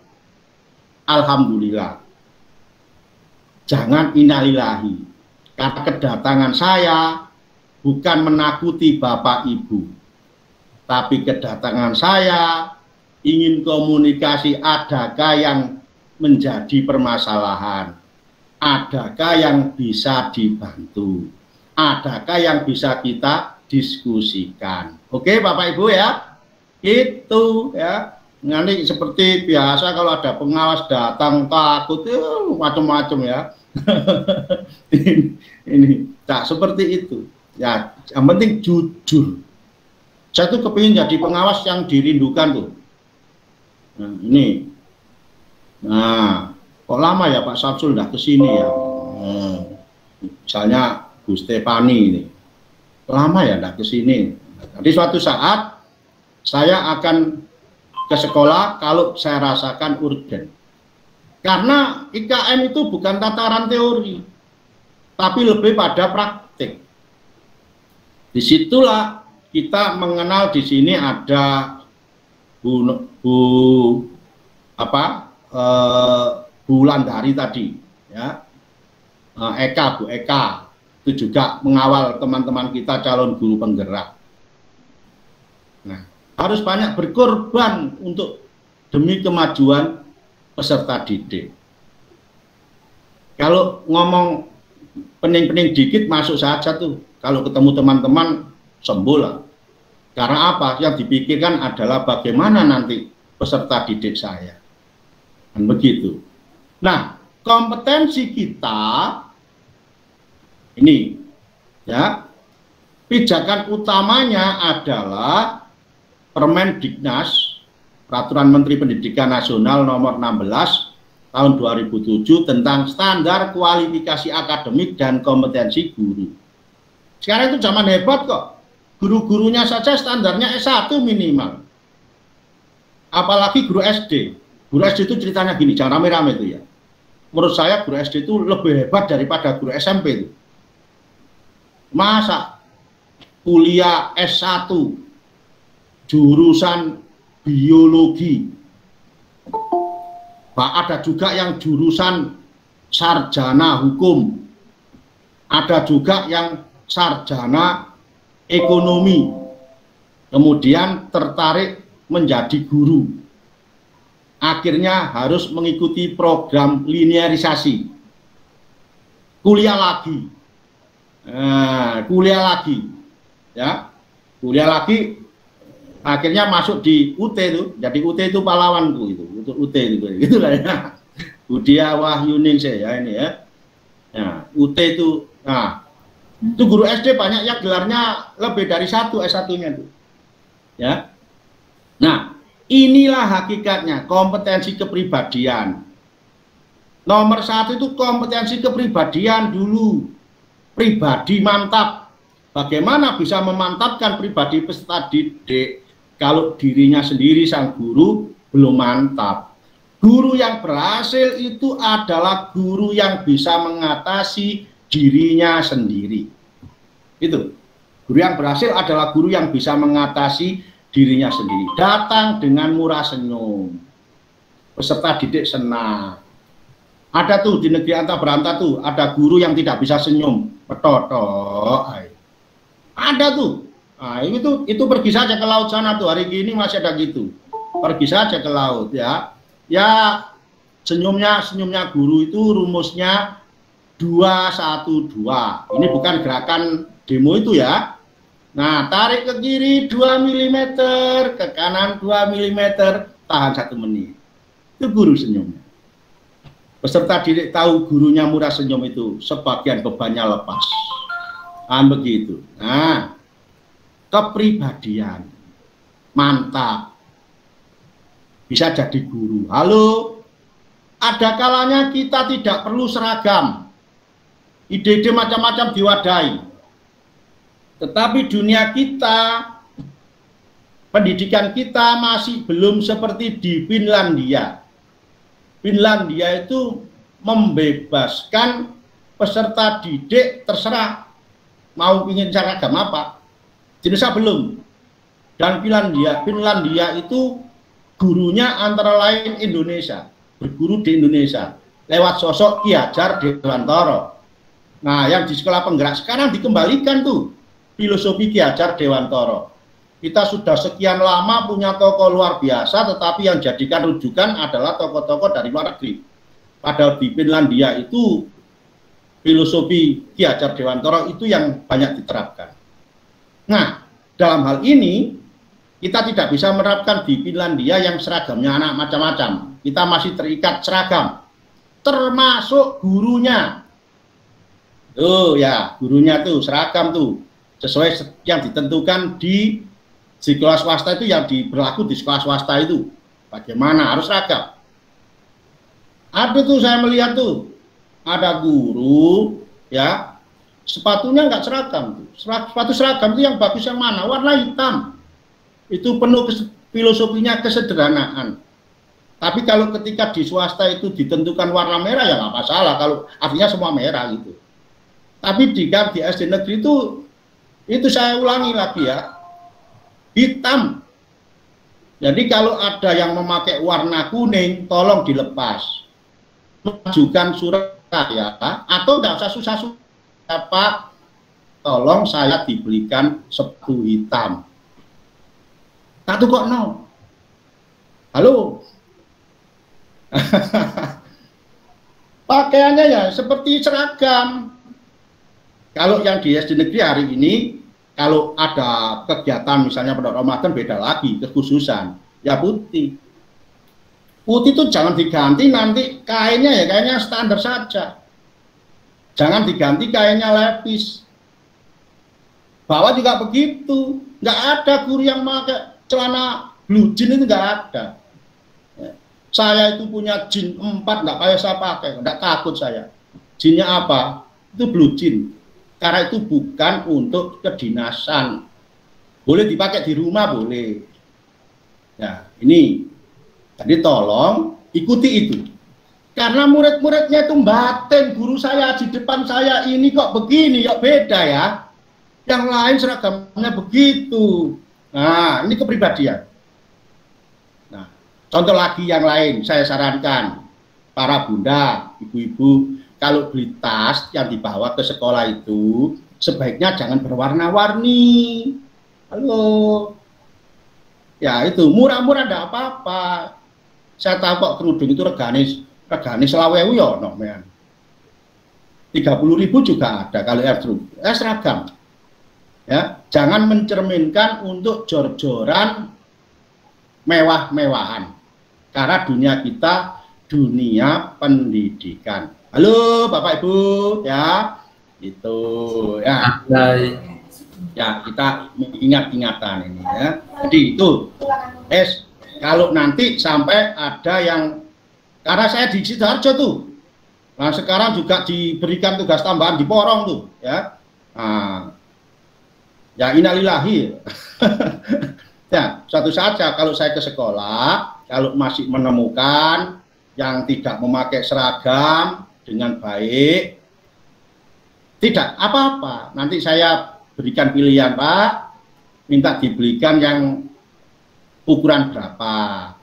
Alhamdulillah. Jangan innalillahi. Karena kedatangan saya bukan menakuti Bapak Ibu. Tapi kedatangan saya ingin komunikasi, adakah yang menjadi permasalahan. Adakah yang bisa dibantu? Adakah yang bisa kita diskusikan? Oke Bapak Ibu ya, itu ya. Nanti seperti biasa kalau ada pengawas datang takut macam-macam ya. ini tak seperti itu ya. Yang penting jujur. Saya tuh kepingin jadi pengawas yang dirindukan tuh. Nah ini, nah kok lama ya Pak Samsul udah kesini ya. Misalnya Bu Stefani ini lama ya udah kesini. Jadi suatu saat saya akan ke sekolah kalau saya rasakan urgen. Karena IKM itu bukan tataran teori, tapi lebih pada praktik. Disitulah kita mengenal, di sini ada Bu Wulandari tadi, ya, Bu Eka itu juga mengawal teman-teman kita calon guru penggerak. Nah, harus banyak berkorban untuk demi kemajuan peserta didik. Kalau ngomong pening-pening dikit masuk saja tuh, kalau ketemu teman-teman sembuh lah. Karena apa? Yang dipikirkan adalah bagaimana nanti peserta didik saya. Dan begitu. Nah, kompetensi kita ini ya, pijakan utamanya adalah Permendiknas, Peraturan Menteri Pendidikan Nasional nomor 16 tahun 2007 tentang standar kualifikasi akademik dan kompetensi guru. Sekarang itu zaman hebat kok. Guru-gurunya saja standarnya S1 minimal. Apalagi guru SD. Guru SD itu ceritanya gini, jangan rame-rame itu ya. Menurut saya guru SD itu lebih hebat daripada guru SMP itu. Masa kuliah S1 jurusan biologi. Ada juga yang jurusan sarjana hukum. Ada juga yang sarjana ekonomi, kemudian tertarik menjadi guru, akhirnya harus mengikuti program linearisasi, kuliah lagi, Kuliah lagi, ya, kuliah lagi, akhirnya masuk di UT itu, jadi UT itu pahlawanku itu, untuk UT itu, gitu lah ya. Budia Wahyuningsih ya ini ya. Nah, UT itu, nah, itu guru SD banyak yang gelarnya lebih dari 1 S1-nya itu, ya. Nah, inilah hakikatnya kompetensi kepribadian. Nomor 1 itu kompetensi kepribadian dulu. Pribadi mantap. Bagaimana bisa memantapkan pribadi peserta didik kalau dirinya sendiri sang guru belum mantap? Guru yang berhasil itu adalah guru yang bisa mengatasi dirinya sendiri. Itu. Guru yang berhasil adalah guru yang bisa mengatasi dirinya sendiri. Datang dengan murah senyum. Peserta didik senang. Ada tuh di negeri antah berantah tuh, ada guru yang tidak bisa senyum, petotok. Ada tuh. Nah, itu pergi saja ke laut sana tuh, hari ini masih ada gitu. Pergi saja ke laut ya. Ya senyumnya guru itu rumusnya 212. Ini bukan gerakan demo itu ya. Nah, tarik ke kiri 2 mm, ke kanan 2 mm, tahan 1 menit. Itu guru senyumnya. Peserta didik tahu gurunya murah senyum itu, sebagian bebannya lepas. Begitu. Nah, kepribadian mantap. Bisa jadi guru. Halo, ada kalanya kita tidak perlu seragam. Ide-ide macam-macam diwadahi. Tetapi dunia kita, pendidikan kita masih belum seperti di Finlandia. Finlandia itu membebaskan peserta didik terserah mau ingin seragam apa. Indonesia belum. Dan Finlandia itu gurunya antara lain Indonesia, berguru di Indonesia lewat sosok Ki Hajar Dewantara. Nah, yang di sekolah penggerak sekarang dikembalikan tuh filosofi Ki Hajar Dewantara. Kita sudah sekian lama punya tokoh luar biasa, tetapi yang jadikan rujukan adalah tokoh-tokoh dari luar negeri. Padahal di Finlandia itu filosofi Ki Hajar Dewantara itu yang banyak diterapkan. Nah, dalam hal ini kita tidak bisa menerapkan di Finlandia yang seragamnya anak macam-macam. Kita masih terikat seragam, termasuk gurunya. Tuh ya, gurunya tuh seragam tuh sesuai yang ditentukan di sekolah swasta itu, yang berlaku di sekolah swasta itu. Bagaimana harus seragam. Ada tuh saya melihat tuh ada guru ya sepatunya nggak seragam tuh. Sepatu seragam itu yang bagus yang mana? Warna hitam. Itu penuh filosofinya kesederhanaan. Tapi kalau ketika di swasta itu ditentukan warna merah ya nggak masalah, kalau artinya semua merah gitu. Tapi di SD negeri itu saya ulangi lagi ya, hitam. Jadi kalau ada yang memakai warna kuning, tolong dilepas. Mengajukan surat ya, atau nggak usah susah-susah, Pak. Tolong saya dibelikan sepatu hitam. Satu kok no. Halo. Pakaiannya ya seperti seragam. Kalau yang di SD negeri hari ini, kalau ada kegiatan misalnya pada Ramadan beda lagi, kekhususan ya putih. Putih itu jangan diganti nanti kainnya ya kayaknya standar saja. Jangan diganti kainnya lepis. Bawah juga begitu. Nggak ada guru yang pakai celana blue jean, itu nggak ada. Ya. Saya itu punya jean 4, nggak payah saya pakai, nggak takut saya. Jeannya apa? Itu blue jean. Karena itu bukan untuk kedinasan. Boleh dipakai di rumah, boleh. Nah, ini. Jadi tolong ikuti itu. Karena murid-muridnya itu batin, guru saya di depan saya ini kok begini, kok beda ya. Yang lain seragamnya begitu. Nah, ini kepribadian. Nah, contoh lagi yang lain, saya sarankan para bunda, ibu-ibu, kalau beli tas yang dibawa ke sekolah itu sebaiknya jangan berwarna-warni. Halo. Ya itu murah-murah enggak apa-apa. Saya tahu kok kerudung itu regane selawewu ya no, men. 30.000 juga ada kalau airdrop. Seragam. Ya, jangan mencerminkan untuk jor-joran mewah-mewahan. Karena dunia kita dunia pendidikan. Halo Bapak Ibu, ya. Itu ya. Ya, kita ingat-ingatan ini ya. Jadi itu kalau nanti sampai ada yang, karena saya di Sidoarjo tuh, nah sekarang juga diberikan tugas tambahan di Porong tuh ya. Nah, ya innalillahi. Ya, suatu saat kalau saya ke sekolah, kalau masih menemukan yang tidak memakai seragam dengan baik, tidak apa-apa, nanti saya berikan pilihan, Pak, minta dibelikan yang ukuran berapa.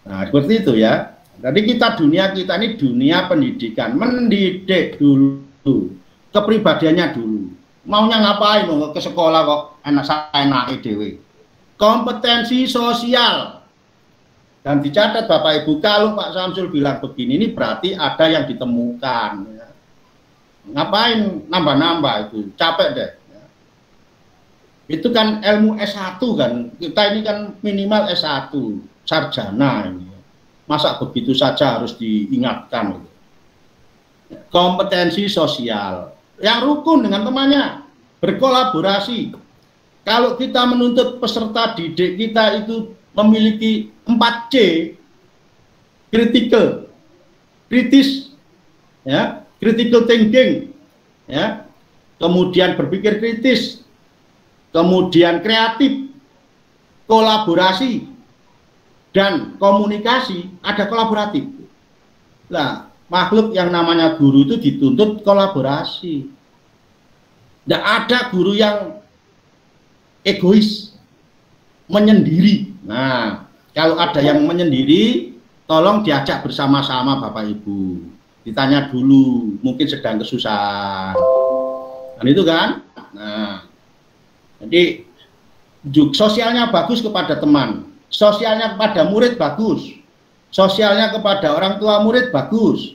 Nah, seperti itu ya. Jadi dunia kita ini dunia pendidikan, mendidik dulu, kepribadiannya dulu. Maunya ngapain mau ke sekolah kok enak dewe. Kompetensi sosial. Dan dicatat Bapak Ibu, kalau Pak Samsul bilang begini, ini berarti ada yang ditemukan. Ya. Ngapain nambah-nambah itu, capek deh. Ya. Itu kan ilmu S1 kan, kita ini kan minimal S1, sarjana ini. Masa begitu saja harus diingatkan. Kompetensi sosial, yang rukun dengan temannya, berkolaborasi. Kalau kita menuntut peserta didik kita itu memiliki 4C, kritis, ya, critical thinking, ya, kemudian berpikir kritis, kemudian kreatif, kolaborasi, dan komunikasi, ada kolaboratif. Nah, makhluk yang namanya guru itu dituntut kolaborasi. Tidak ada guru yang egois, menyendiri. Nah, kalau ada yang menyendiri, tolong diajak bersama-sama Bapak Ibu. Ditanya dulu, mungkin sedang kesusahan. Dan itu kan. Nah, jadi sosialnya bagus kepada teman, sosialnya kepada murid bagus, sosialnya kepada orang tua murid bagus,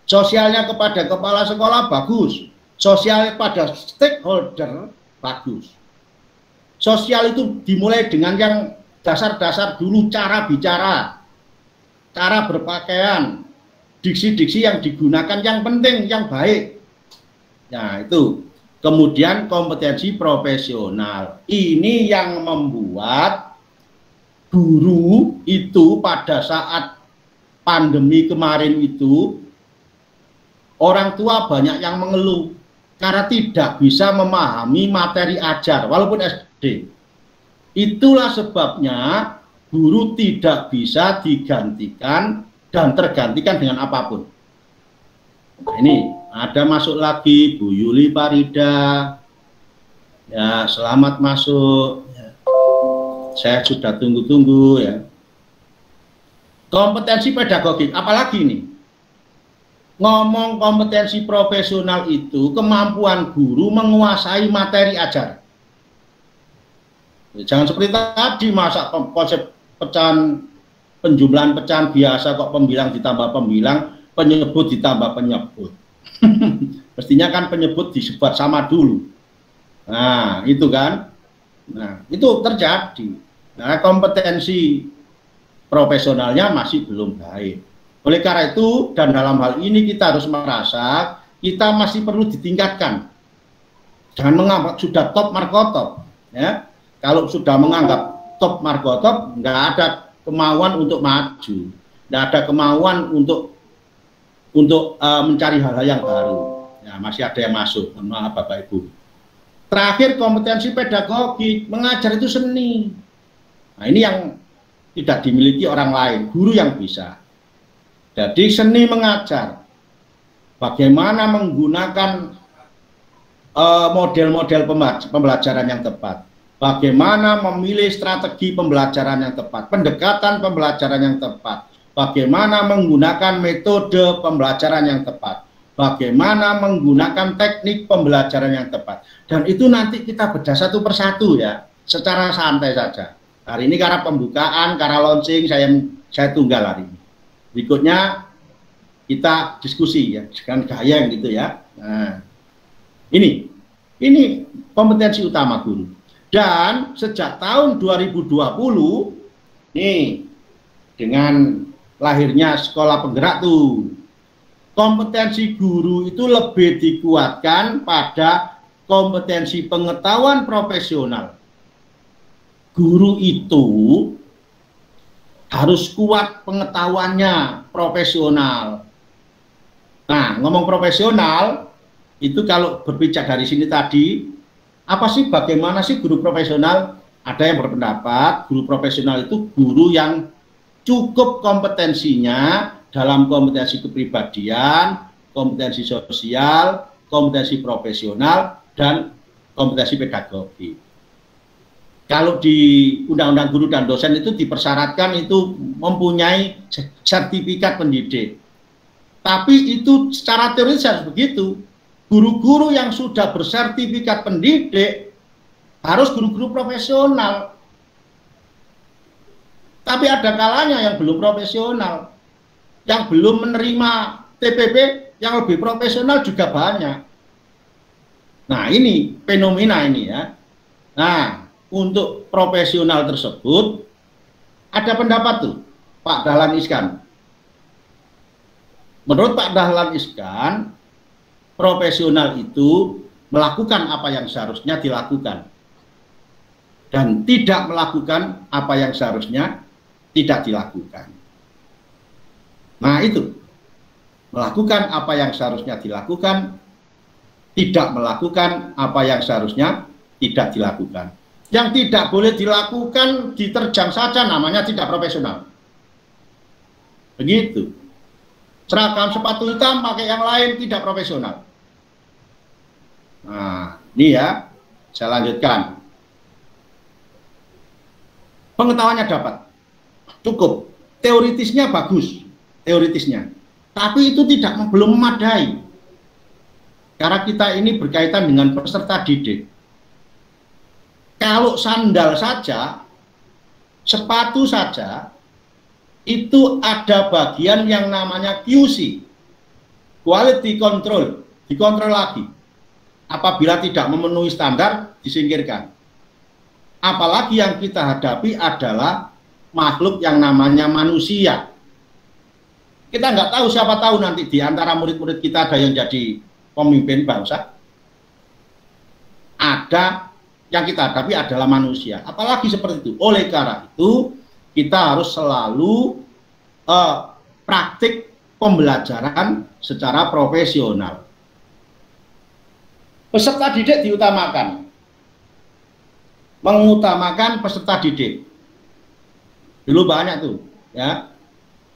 sosialnya kepada kepala sekolah bagus, sosial pada stakeholder bagus. Sosial itu dimulai dengan yang dasar-dasar dulu, cara bicara, cara berpakaian, diksi-diksi yang digunakan yang penting, yang baik. Nah, itu. Kemudian kompetensi profesional. Ini yang membuat guru itu pada saat pandemi kemarin itu, orang tua banyak yang mengeluh karena tidak bisa memahami materi ajar walaupun SD. Itulah sebabnya guru tidak bisa digantikan dan tergantikan dengan apapun. Nah, ini ada masuk lagi Bu Yuli Farida. Ya, selamat masuk. Ya. Saya sudah tunggu-tunggu ya. Kompetensi pedagogik, apalagi nih? Ngomong kompetensi profesional itu kemampuan guru menguasai materi ajar. Jangan seperti tadi, masa konsep pecahan, penjumlahan pecahan biasa kok pembilang ditambah pembilang, penyebut ditambah penyebut. Mestinya kan penyebut disebut sama dulu. Nah, itu kan. Nah, itu terjadi. Nah, kompetensi profesionalnya masih belum baik. Oleh karena itu, dan dalam hal ini kita harus merasa kita masih perlu ditingkatkan. Jangan menganggap sudah top markotop, ya. Kalau sudah menganggap top markotop, nggak ada kemauan untuk maju, nggak ada kemauan untuk mencari hal-hal yang baru. Ya, masih ada yang masuk. Maaf Bapak Ibu. Terakhir, kompetensi pedagogik, mengajar itu seni. Nah, ini yang tidak dimiliki orang lain, guru yang bisa. Jadi seni mengajar, bagaimana menggunakan model-model pembelajaran yang tepat, bagaimana memilih strategi pembelajaran yang tepat, pendekatan pembelajaran yang tepat, bagaimana menggunakan metode pembelajaran yang tepat, bagaimana menggunakan teknik pembelajaran yang tepat. Dan itu nanti kita bedah satu persatu ya, secara santai saja. Hari ini karena pembukaan, karena launching, saya tunggal hari ini. Berikutnya kita diskusi ya dengan gaya gitu ya. Nah, ini kompetensi utama guru. Dan sejak tahun 2020 nih dengan lahirnya sekolah penggerak tuh, kompetensi guru itu lebih dikuatkan pada kompetensi pengetahuan profesional. Guru itu harus kuat pengetahuannya profesional. Nah, ngomong profesional itu kalau berbicara dari sini tadi, apa sih, bagaimana sih guru profesional? Ada yang berpendapat guru profesional itu guru yang cukup kompetensinya dalam kompetensi kepribadian, kompetensi sosial, kompetensi profesional, dan kompetensi pedagogi. Kalau di Undang-Undang Guru dan Dosen itu dipersyaratkan itu mempunyai sertifikat pendidik. Tapi itu secara teoritis harus begitu. Guru-guru yang sudah bersertifikat pendidik harus guru-guru profesional. Tapi ada kalanya yang belum profesional, yang belum menerima TPP yang lebih profesional juga banyak. Nah, ini fenomena ini ya. Nah, untuk profesional tersebut ada pendapat tuh Pak Dahlan Iskan. Menurut Pak Dahlan Iskan, profesional itu melakukan apa yang seharusnya dilakukan dan tidak melakukan apa yang seharusnya tidak dilakukan. Nah, itu melakukan apa yang seharusnya dilakukan, tidak melakukan apa yang seharusnya tidak dilakukan. Yang tidak boleh dilakukan diterjang saja, namanya tidak profesional. Begitu. Seragam sepatu hitam pakai yang lain tidak profesional. Nah, ini ya, saya lanjutkan. Pengetahuannya dapat, cukup. Teoritisnya bagus, teoritisnya. Tapi itu belum memadai. Karena kita ini berkaitan dengan peserta didik. Kalau sandal saja, sepatu saja, itu ada bagian yang namanya QC, quality control, dikontrol lagi. Apabila tidak memenuhi standar, disingkirkan. Apalagi yang kita hadapi adalah makhluk yang namanya manusia. Kita nggak tahu, siapa tahu nanti di antara murid-murid kita ada yang jadi pemimpin bangsa. Ada yang kita hadapi adalah manusia, apalagi seperti itu. Oleh karena itu kita harus selalu praktik pembelajaran secara profesional. Peserta didik diutamakan, mengutamakan peserta didik. Dulu banyak tuh ya,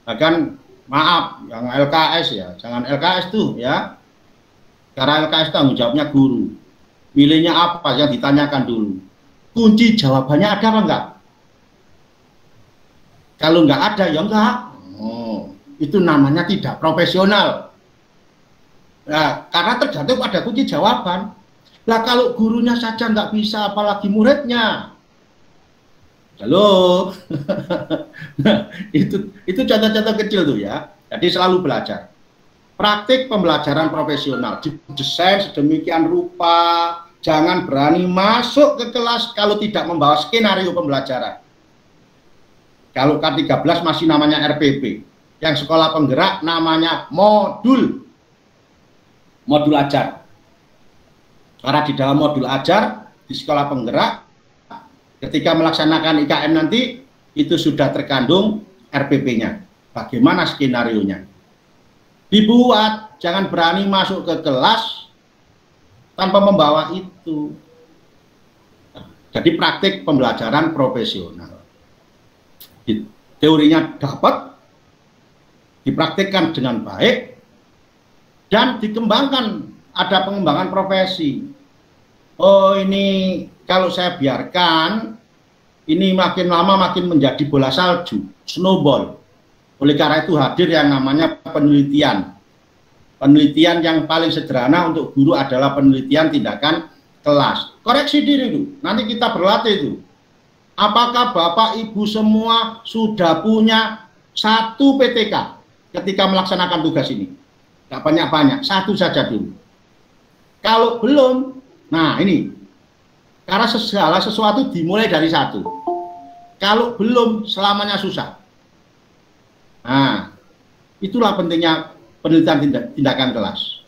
bahkan maaf yang LKS ya, jangan LKS tuh ya, karena LKS tanggung jawabnya guru. Milihnya apa yang ditanyakan dulu. Kunci jawabannya ada apa enggak? Kalau enggak ada ya enggak. Oh, itu namanya tidak profesional. Nah, karena tergantung pada kunci jawaban. Lah kalau gurunya saja enggak bisa, apalagi muridnya. Halo. itu contoh-contoh kecil tuh ya. Jadi selalu belajar. Praktik pembelajaran profesional, didesain sedemikian rupa, jangan berani masuk ke kelas kalau tidak membawa skenario pembelajaran. Kalau K13 masih namanya RPP, yang sekolah penggerak namanya modul ajar. Karena di dalam modul ajar, di sekolah penggerak, ketika melaksanakan IKM nanti, itu sudah terkandung RPP-nya, bagaimana skenario-nya. Dibuat, jangan berani masuk ke kelas tanpa membawa itu. Jadi praktik pembelajaran profesional. Teorinya dapat, dipraktikkan dengan baik, dan dikembangkan, ada pengembangan profesi. Oh, ini kalau saya biarkan, ini makin lama makin menjadi bola salju, snowball. Oleh karena itu hadir yang namanya penelitian. Penelitian yang paling sederhana untuk guru adalah penelitian tindakan kelas. Koreksi diri dulu, nanti kita berlatih itu. Apakah Bapak Ibu semua sudah punya 1 PTK? ketika melaksanakan tugas ini? Nggak banyak-banyak, satu saja dulu. Kalau belum, nah ini, karena segala sesuatu dimulai dari satu. Kalau belum, selamanya susah. Nah, itulah pentingnya penelitian tindakan kelas.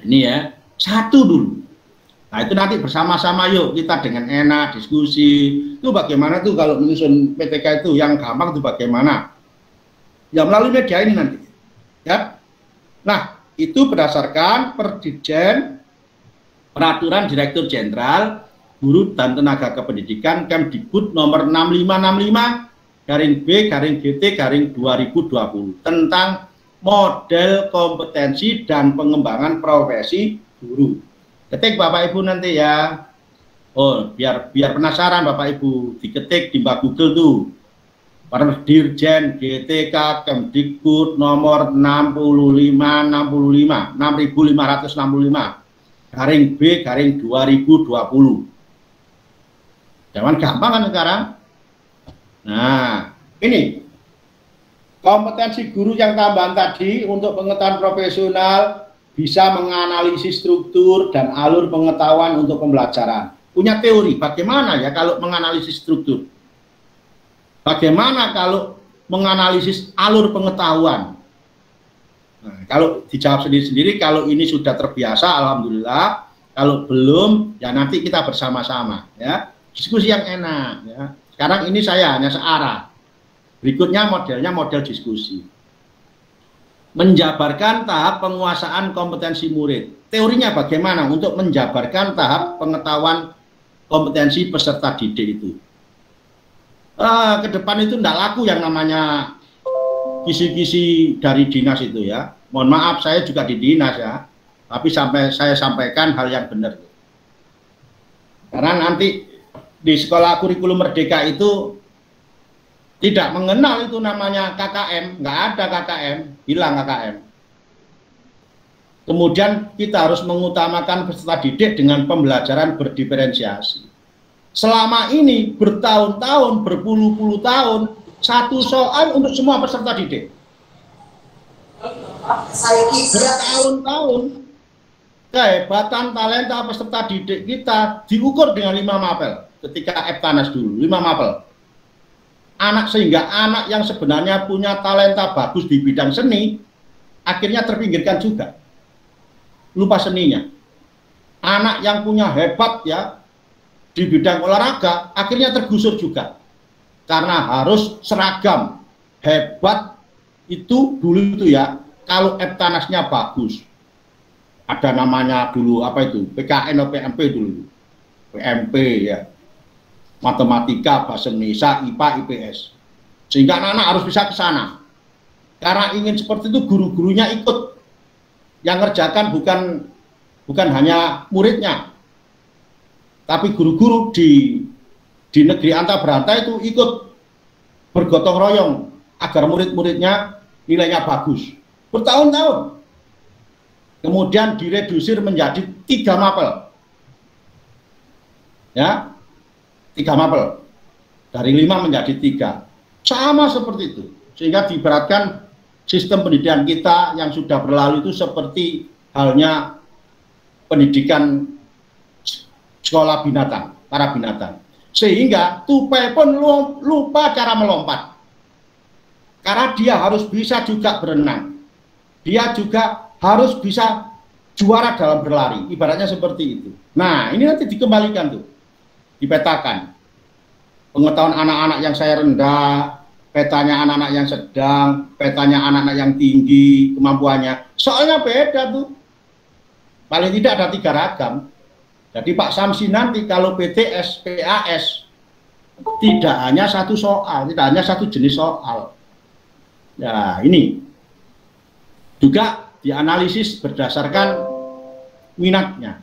Ini ya, satu dulu. Nah, itu nanti bersama-sama yuk kita dengan enak diskusi. Itu bagaimana tuh kalau menyusun PTK itu yang gampang itu bagaimana? Ya melalui media ini nanti. Ya. Nah, itu berdasarkan Perdirjen Peraturan Direktur Jenderal Guru dan Tenaga Kependidikan Kemdikbud nomor 6565/B/GT/2020 tentang model kompetensi dan pengembangan profesi guru. Ketik Bapak Ibu nanti ya. Oh, biar penasaran Bapak Ibu, diketik di Mbak Google tuh. Perdirjen GTK Kemdikbud nomor 6565/B/2020. Jangan gampang kan sekarang. Nah, ini kompetensi guru yang tambahan tadi untuk pengetahuan profesional bisa menganalisis struktur dan alur pengetahuan untuk pembelajaran. Punya teori bagaimana ya kalau menganalisis struktur? Bagaimana kalau menganalisis alur pengetahuan? Nah, kalau dijawab sendiri-sendiri, kalau ini sudah terbiasa, alhamdulillah. Kalau belum, ya nanti kita bersama-sama, ya diskusi yang enak. Ya. Sekarang ini saya hanya searah. Berikutnya modelnya model diskusi. Menjabarkan tahap penguasaan kompetensi murid. Teorinya bagaimana untuk menjabarkan tahap pengetahuan kompetensi peserta didik itu? Ke depan itu tidak laku yang namanya kisi-kisi dari dinas itu ya. Mohon maaf, saya juga di dinas ya, tapi saya sampaikan hal yang benar. Karena nanti di sekolah kurikulum merdeka itu tidak mengenal itu namanya KKM, nggak ada KKM, hilang KKM. Kemudian kita harus mengutamakan peserta didik dengan pembelajaran berdiferensiasi. Selama ini bertahun-tahun, berpuluh-puluh tahun, satu soal untuk semua peserta didik. Bertahun-tahun, kehebatan talenta peserta didik kita diukur dengan 5 mapel. Ketika Eptanas dulu, 5 mapel. Sehingga anak yang sebenarnya punya talenta bagus di bidang seni, akhirnya terpinggirkan juga. Lupa seninya. Anak yang punya hebat ya, di bidang olahraga akhirnya tergusur juga karena harus seragam. Hebat itu dulu itu ya, kalau Eptanasnya bagus, ada namanya dulu apa itu PKN atau PMP dulu, PMP ya, matematika, bahasa Indonesia, IPA, IPS, sehingga anak-anak harus bisa ke sana. Karena ingin seperti itu, guru-gurunya ikut, yang ngerjakan bukan hanya muridnya, tapi guru-guru di negeri anta beranta itu ikut bergotong royong agar murid-muridnya nilainya bagus. Bertahun-tahun. Kemudian diredusir menjadi 3 mapel. Ya, 3 mapel. Dari 5 menjadi 3. Sama seperti itu. Sehingga diibaratkan sistem pendidikan kita yang sudah berlalu itu seperti halnya pendidikan sekolah binatang, para binatang. Sehingga tupai pun lupa cara melompat. Karena dia harus bisa juga berenang. Dia juga harus bisa juara dalam berlari. Ibaratnya seperti itu. Nah, ini nanti dikembalikan tuh. Dipetakan. Pengetahuan anak-anak yang saya rendah, petanya anak-anak yang sedang, petanya anak-anak yang tinggi kemampuannya. Soalnya beda tuh. Paling tidak ada 3 ragam. Jadi Pak Samsi nanti kalau PTS, PAS tidak hanya satu soal, tidak hanya satu jenis soal. Ya ini juga dianalisis berdasarkan minatnya.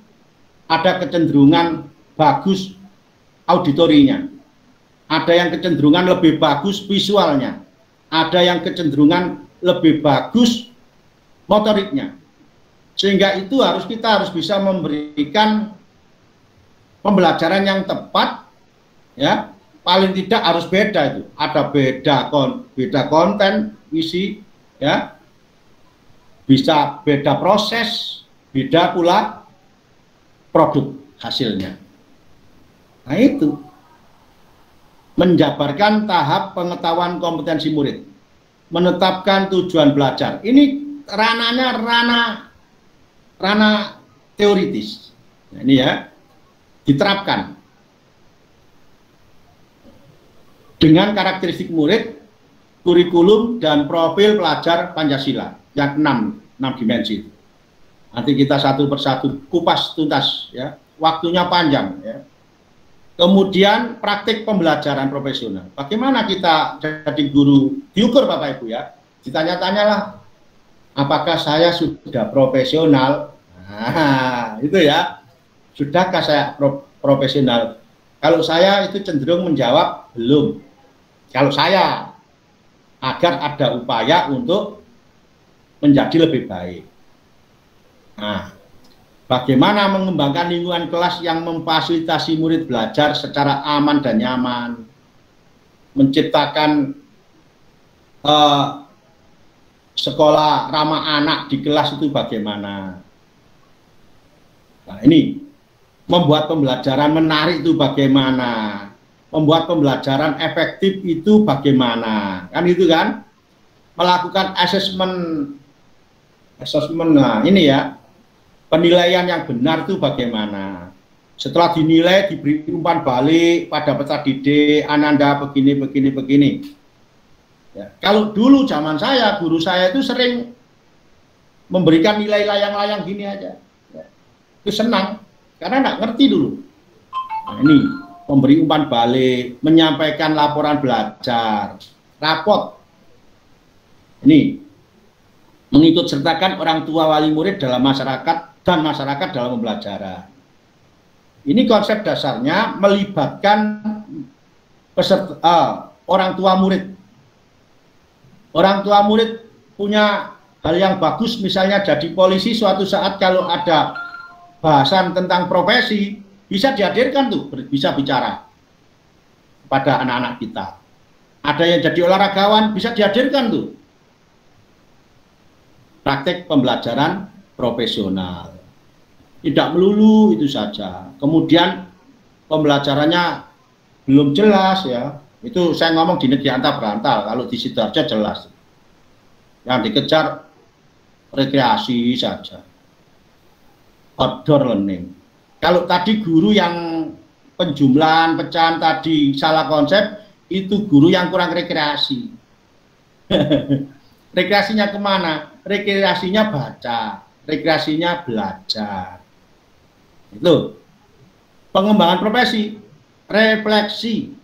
Ada kecenderungan bagus auditorinya, ada yang kecenderungan lebih bagus visualnya, ada yang kecenderungan lebih bagus motoriknya. Sehingga itu kita harus bisa memberikan pembelajaran yang tepat, ya paling tidak harus beda itu. Ada beda konten, isi, ya. Bisa beda proses, beda pula produk hasilnya. Nah itu menjabarkan tahap pengetahuan kompetensi murid, menetapkan tujuan belajar. Ini ranahnya ranah teoritis. Nah, ini ya diterapkan dengan karakteristik murid, kurikulum dan profil pelajar Pancasila yang 6 dimensi. Nanti kita satu persatu kupas tuntas ya, waktunya panjang ya. Kemudian praktik pembelajaran profesional. Bagaimana kita jadi guru? Diukur Bapak Ibu ya. Ditanya-tanyalah, apakah saya sudah profesional? Nah, itu ya. Sudahkah saya profesional? Kalau saya itu cenderung menjawab belum. Kalau saya, agar ada upaya untuk menjadi lebih baik. Nah, bagaimana mengembangkan lingkungan kelas yang memfasilitasi murid belajar secara aman dan nyaman, menciptakan sekolah ramah anak di kelas itu bagaimana. Nah, ini membuat pembelajaran menarik itu bagaimana, membuat pembelajaran efektif itu bagaimana, kan itu kan, melakukan asesmen. Nah ini ya, penilaian yang benar itu bagaimana. Setelah dinilai diberi umpan balik pada peserta didik, Ananda begini. Ya, kalau dulu zaman saya, guru saya itu sering memberikan nilai layang-layang gini aja. Ya, itu senang, karena nggak ngerti dulu. Nah, ini memberi umpan balik, menyampaikan laporan belajar, rapot. Ini mengikut sertakan orang tua wali murid dalam masyarakat dan masyarakat dalam pembelajaran. Ini konsep dasarnya melibatkan peserta, orang tua murid. Orang tua murid punya hal yang bagus, misalnya jadi polisi suatu saat kalau ada bahasan tentang profesi, bisa dihadirkan tuh, bisa bicara pada anak-anak kita. Ada yang jadi olahragawan, bisa dihadirkan tuh. Praktek pembelajaran profesional. Tidak melulu itu saja. Kemudian pembelajarannya belum jelas ya. Itu saya ngomong di negeri antar berantal. Kalau di Sidoarjo jelas. Yang dikejar rekreasi saja. Outdoor learning. Kalau tadi guru yang penjumlahan, pecahan tadi salah konsep, itu guru yang kurang rekreasi. Rekreasinya kemana? Rekreasinya baca, rekreasinya belajar. Itu pengembangan profesi, refleksi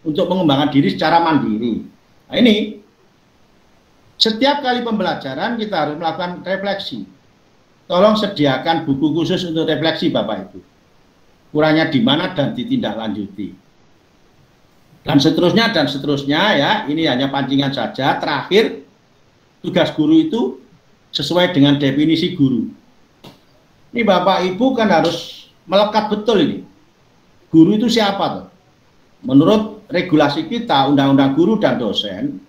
untuk mengembangkan diri secara mandiri. Nah, ini setiap kali pembelajaran kita harus melakukan refleksi. Tolong sediakan buku khusus untuk refleksi Bapak Ibu. Kurangnya di mana dan ditindaklanjuti. Dan seterusnya ya. Ini hanya pancingan saja. Terakhir, tugas guru itu sesuai dengan definisi guru. Ini Bapak Ibu kan harus melekat betul ini. Guru itu siapa tuh? Menurut regulasi kita, Undang-Undang Guru dan Dosen,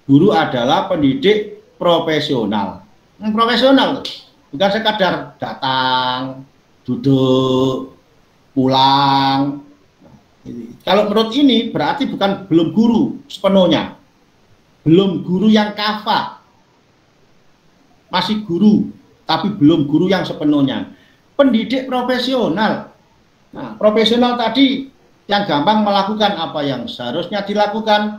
guru adalah pendidik profesional. Profesional tuh. Bukan sekadar datang, duduk, pulang. Kalau menurut ini berarti belum guru sepenuhnya. Belum guru yang kafah. Masih guru, tapi belum guru yang sepenuhnya. Pendidik profesional. Nah, profesional tadi yang gampang melakukan apa yang seharusnya dilakukan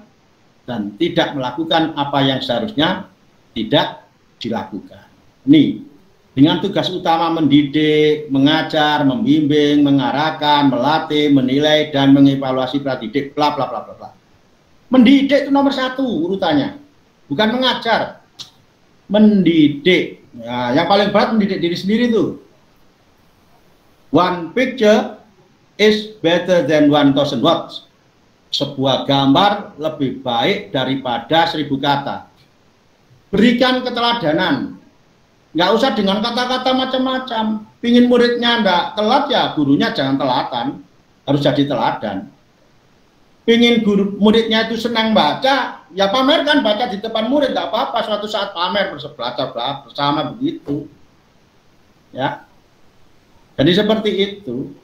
dan tidak melakukan apa yang seharusnya tidak dilakukan. Nih, dengan tugas utama mendidik, mengajar, membimbing, mengarahkan, melatih, menilai, dan mengevaluasi pradidik, bla bla bla bla. Mendidik itu nomor 1 urutannya, bukan mengajar. Mendidik, nah, yang paling berat mendidik diri sendiri itu. One picture is better than 1,000 words. Sebuah gambar lebih baik daripada 1000 kata. Berikan keteladanan. Nggak usah dengan kata-kata macam-macam. Pingin muridnya nggak telat ya gurunya jangan telatan. Harus jadi teladan. ingin guru muridnya itu senang baca, ya pamerkan baca di depan murid, tidak apa-apa. Suatu saat pamer bersama begitu, ya. Jadi seperti itu.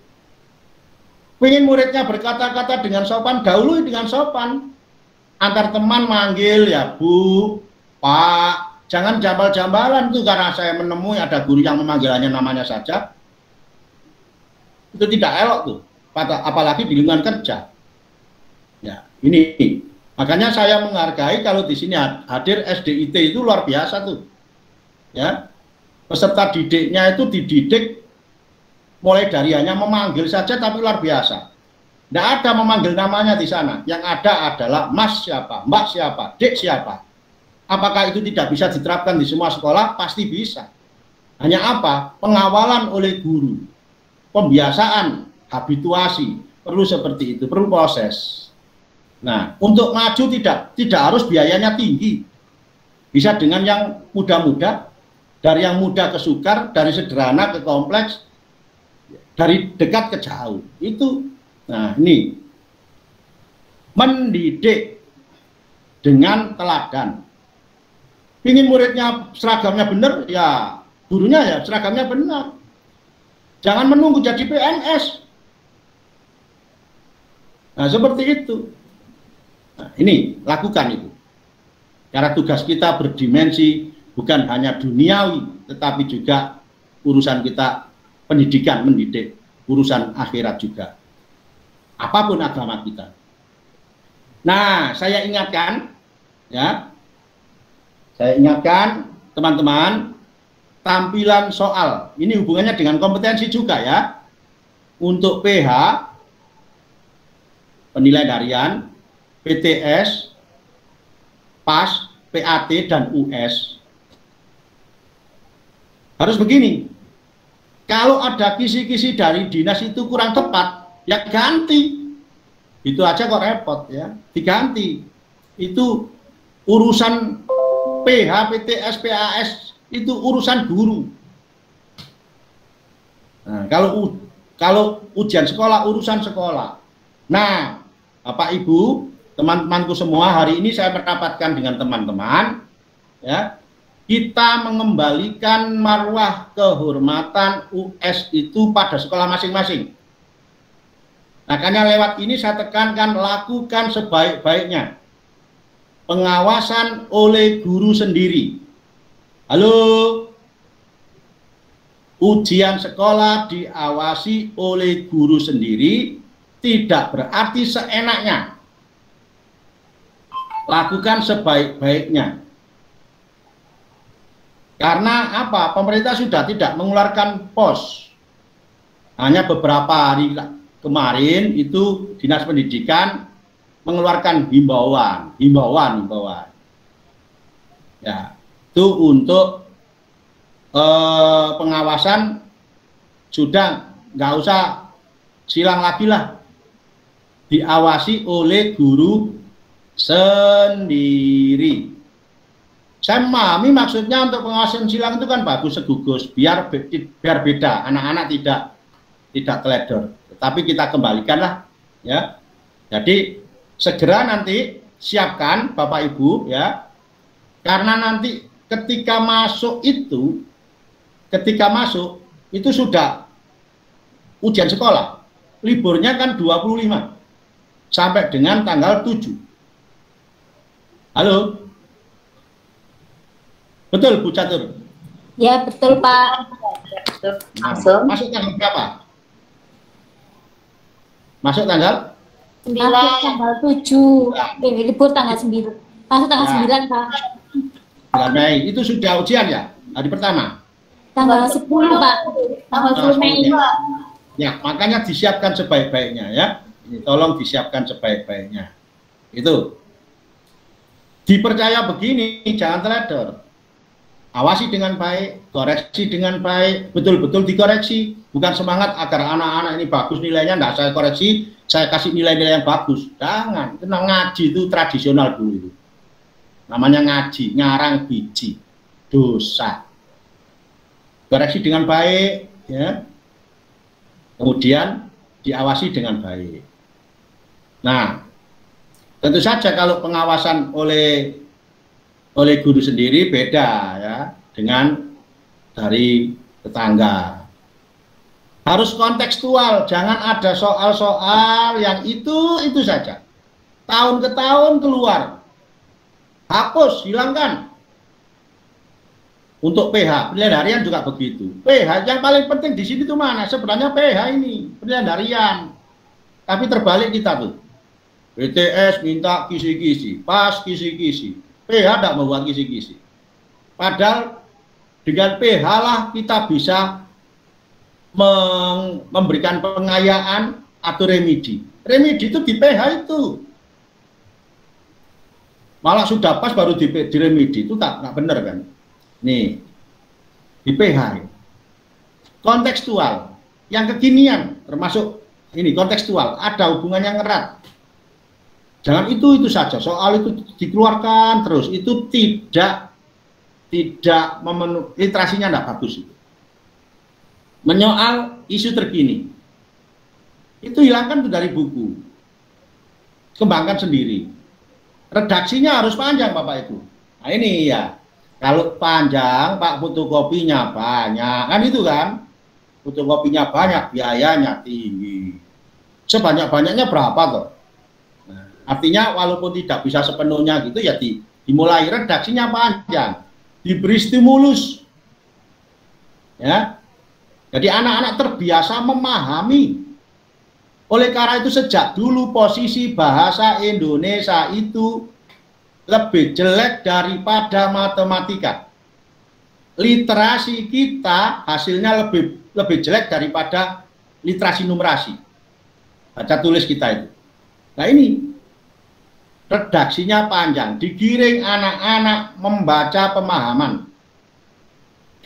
Ingin muridnya berkata-kata dengan sopan, dahului dengan sopan. Antar teman manggil ya Bu, Pak. Jangan jambal-jambalan tuh, karena saya menemui ada guru yang memanggilannya namanya saja. Itu tidak elok tuh, apalagi di lingkungan kerja. Ya, ini makanya saya menghargai kalau di sini hadir SDIT itu luar biasa tuh. Ya, peserta didiknya itu dididik mulai dari hanya memanggil saja tapi luar biasa. Tidak ada memanggil namanya di sana. Yang ada adalah Mas siapa, Mbak siapa, Dek siapa. Apakah itu tidak bisa diterapkan di semua sekolah? Pasti bisa. Hanya apa? Pengawalan oleh guru. Pembiasaan, habituasi. Perlu seperti itu, perlu proses. Nah, untuk maju tidak harus biayanya tinggi. Bisa dengan yang mudah-mudah, dari yang mudah ke sukar, dari sederhana ke kompleks, dari dekat ke jauh. Itu, nah ini, mendidik dengan teladan. Ingin muridnya seragamnya benar, ya gurunya ya seragamnya benar. Jangan menunggu jadi PNS. Nah, seperti itu. Nah, ini lakukan itu. Karena tugas kita berdimensi bukan hanya duniawi, tetapi juga urusan kita pendidikan, mendidik, urusan akhirat juga. Apapun agama kita. Nah, saya ingatkan, ya. Saya ingatkan teman-teman, tampilan soal ini hubungannya dengan kompetensi juga ya. Untuk PH, penilaian harian, PTS, PAS, PAT, dan US. Harus begini, kalau ada kisi-kisi dari dinas itu kurang tepat, ya ganti. Itu aja kok repot ya, diganti. Itu urusan PH, PTS, PAS itu urusan guru. Nah, kalau ujian sekolah urusan sekolah. Nah, Bapak Ibu, teman-temanku semua, hari ini saya mendapatkan dengan teman-teman, ya, kita mengembalikan marwah kehormatan US itu pada sekolah masing-masing. Makanya lewat ini saya tekankan, lakukan sebaik-baiknya. Pengawasan oleh guru sendiri. Halo, ujian sekolah diawasi oleh guru sendiri tidak berarti seenaknya. Lakukan sebaik-baiknya. Karena apa? Pemerintah sudah tidak mengeluarkan pos. Hanya beberapa hari kemarin itu Dinas Pendidikan mengeluarkan himbauan. Ya, itu untuk pengawasan sudah nggak usah silang lagi lah, diawasi oleh guru sendiri. Saya memahami maksudnya untuk pengawasan silang itu kan bagus segugus, biar beda, anak-anak tidak teledor. Tapi kita kembalikanlah, ya. Jadi segera nanti siapkan Bapak Ibu ya, karena nanti ketika masuk itu sudah ujian sekolah, liburnya kan 25 sampai dengan tanggal 7. Halo, betul Bu Catur? Ya betul Pak. Langsung. Masuk tanggal berapa? Masuk tanggal? Masuk tanggal 7, libur tanggal 9. Masuk tanggal 9 Pak. 9 Mei, itu sudah ujian ya? Hari pertama? Tanggal 10 Pak. Tanggal 10 Mei. Ya, makanya disiapkan sebaik-baiknya ya. Ini tolong disiapkan sebaik-baiknya. Itu. Dipercaya begini, jangan teledor. Awasi dengan baik, koreksi dengan baik, betul-betul dikoreksi. Bukan semangat agar anak-anak ini bagus nilainya, enggak saya koreksi, saya kasih nilai-nilai yang bagus. Jangan, itu ngaji itu tradisional dulu itu. Namanya ngaji, ngarang biji, dosa. Koreksi dengan baik, ya. Kemudian diawasi dengan baik. Nah, Tentu saja kalau pengawasan oleh guru sendiri beda ya dengan dari tetangga. Harus kontekstual, jangan ada soal-soal yang itu saja. Tahun ke tahun keluar. Hapus, hilangkan. Untuk PH, penilaian harian juga begitu. PH yang paling penting di sini tuh mana? Sebenarnya PH ini, penilaian harian. Tapi terbalik kita tuh. BTS minta kisi-kisi, pas kisi-kisi. PH tidak membuat kisi-kisi. Padahal dengan PH lah kita bisa memberikan pengayaan atau remedi. Remedi itu di PH itu. Malah sudah pas baru di remedi itu tak benar kan. Nih, di PH kontekstual, yang kekinian termasuk ini kontekstual, ada hubungan yang erat. Jangan itu saja, soal itu dikeluarkan terus, itu tidak memenuhi, literasinya tidak bagus itu. Menyoal isu terkini, itu hilangkan tuh dari buku, kembangkan sendiri. Redaksinya harus panjang Bapak Ibu. Nah ini ya, kalau panjang Pak fotokopinya banyak, kan itu kan, fotokopinya banyak, biayanya tinggi. Sebanyak-banyaknya berapa toh? Nah, artinya walaupun tidak bisa sepenuhnya gitu ya dimulai redaksinya panjang, diberi stimulus, ya. Jadi anak-anak terbiasa memahami. Oleh karena itu sejak dulu posisi bahasa Indonesia itu lebih jelek daripada matematika. Literasi kita hasilnya lebih jelek daripada literasi numerasi. Baca tulis kita itu. Nah ini redaksinya panjang, digiring anak-anak membaca pemahaman.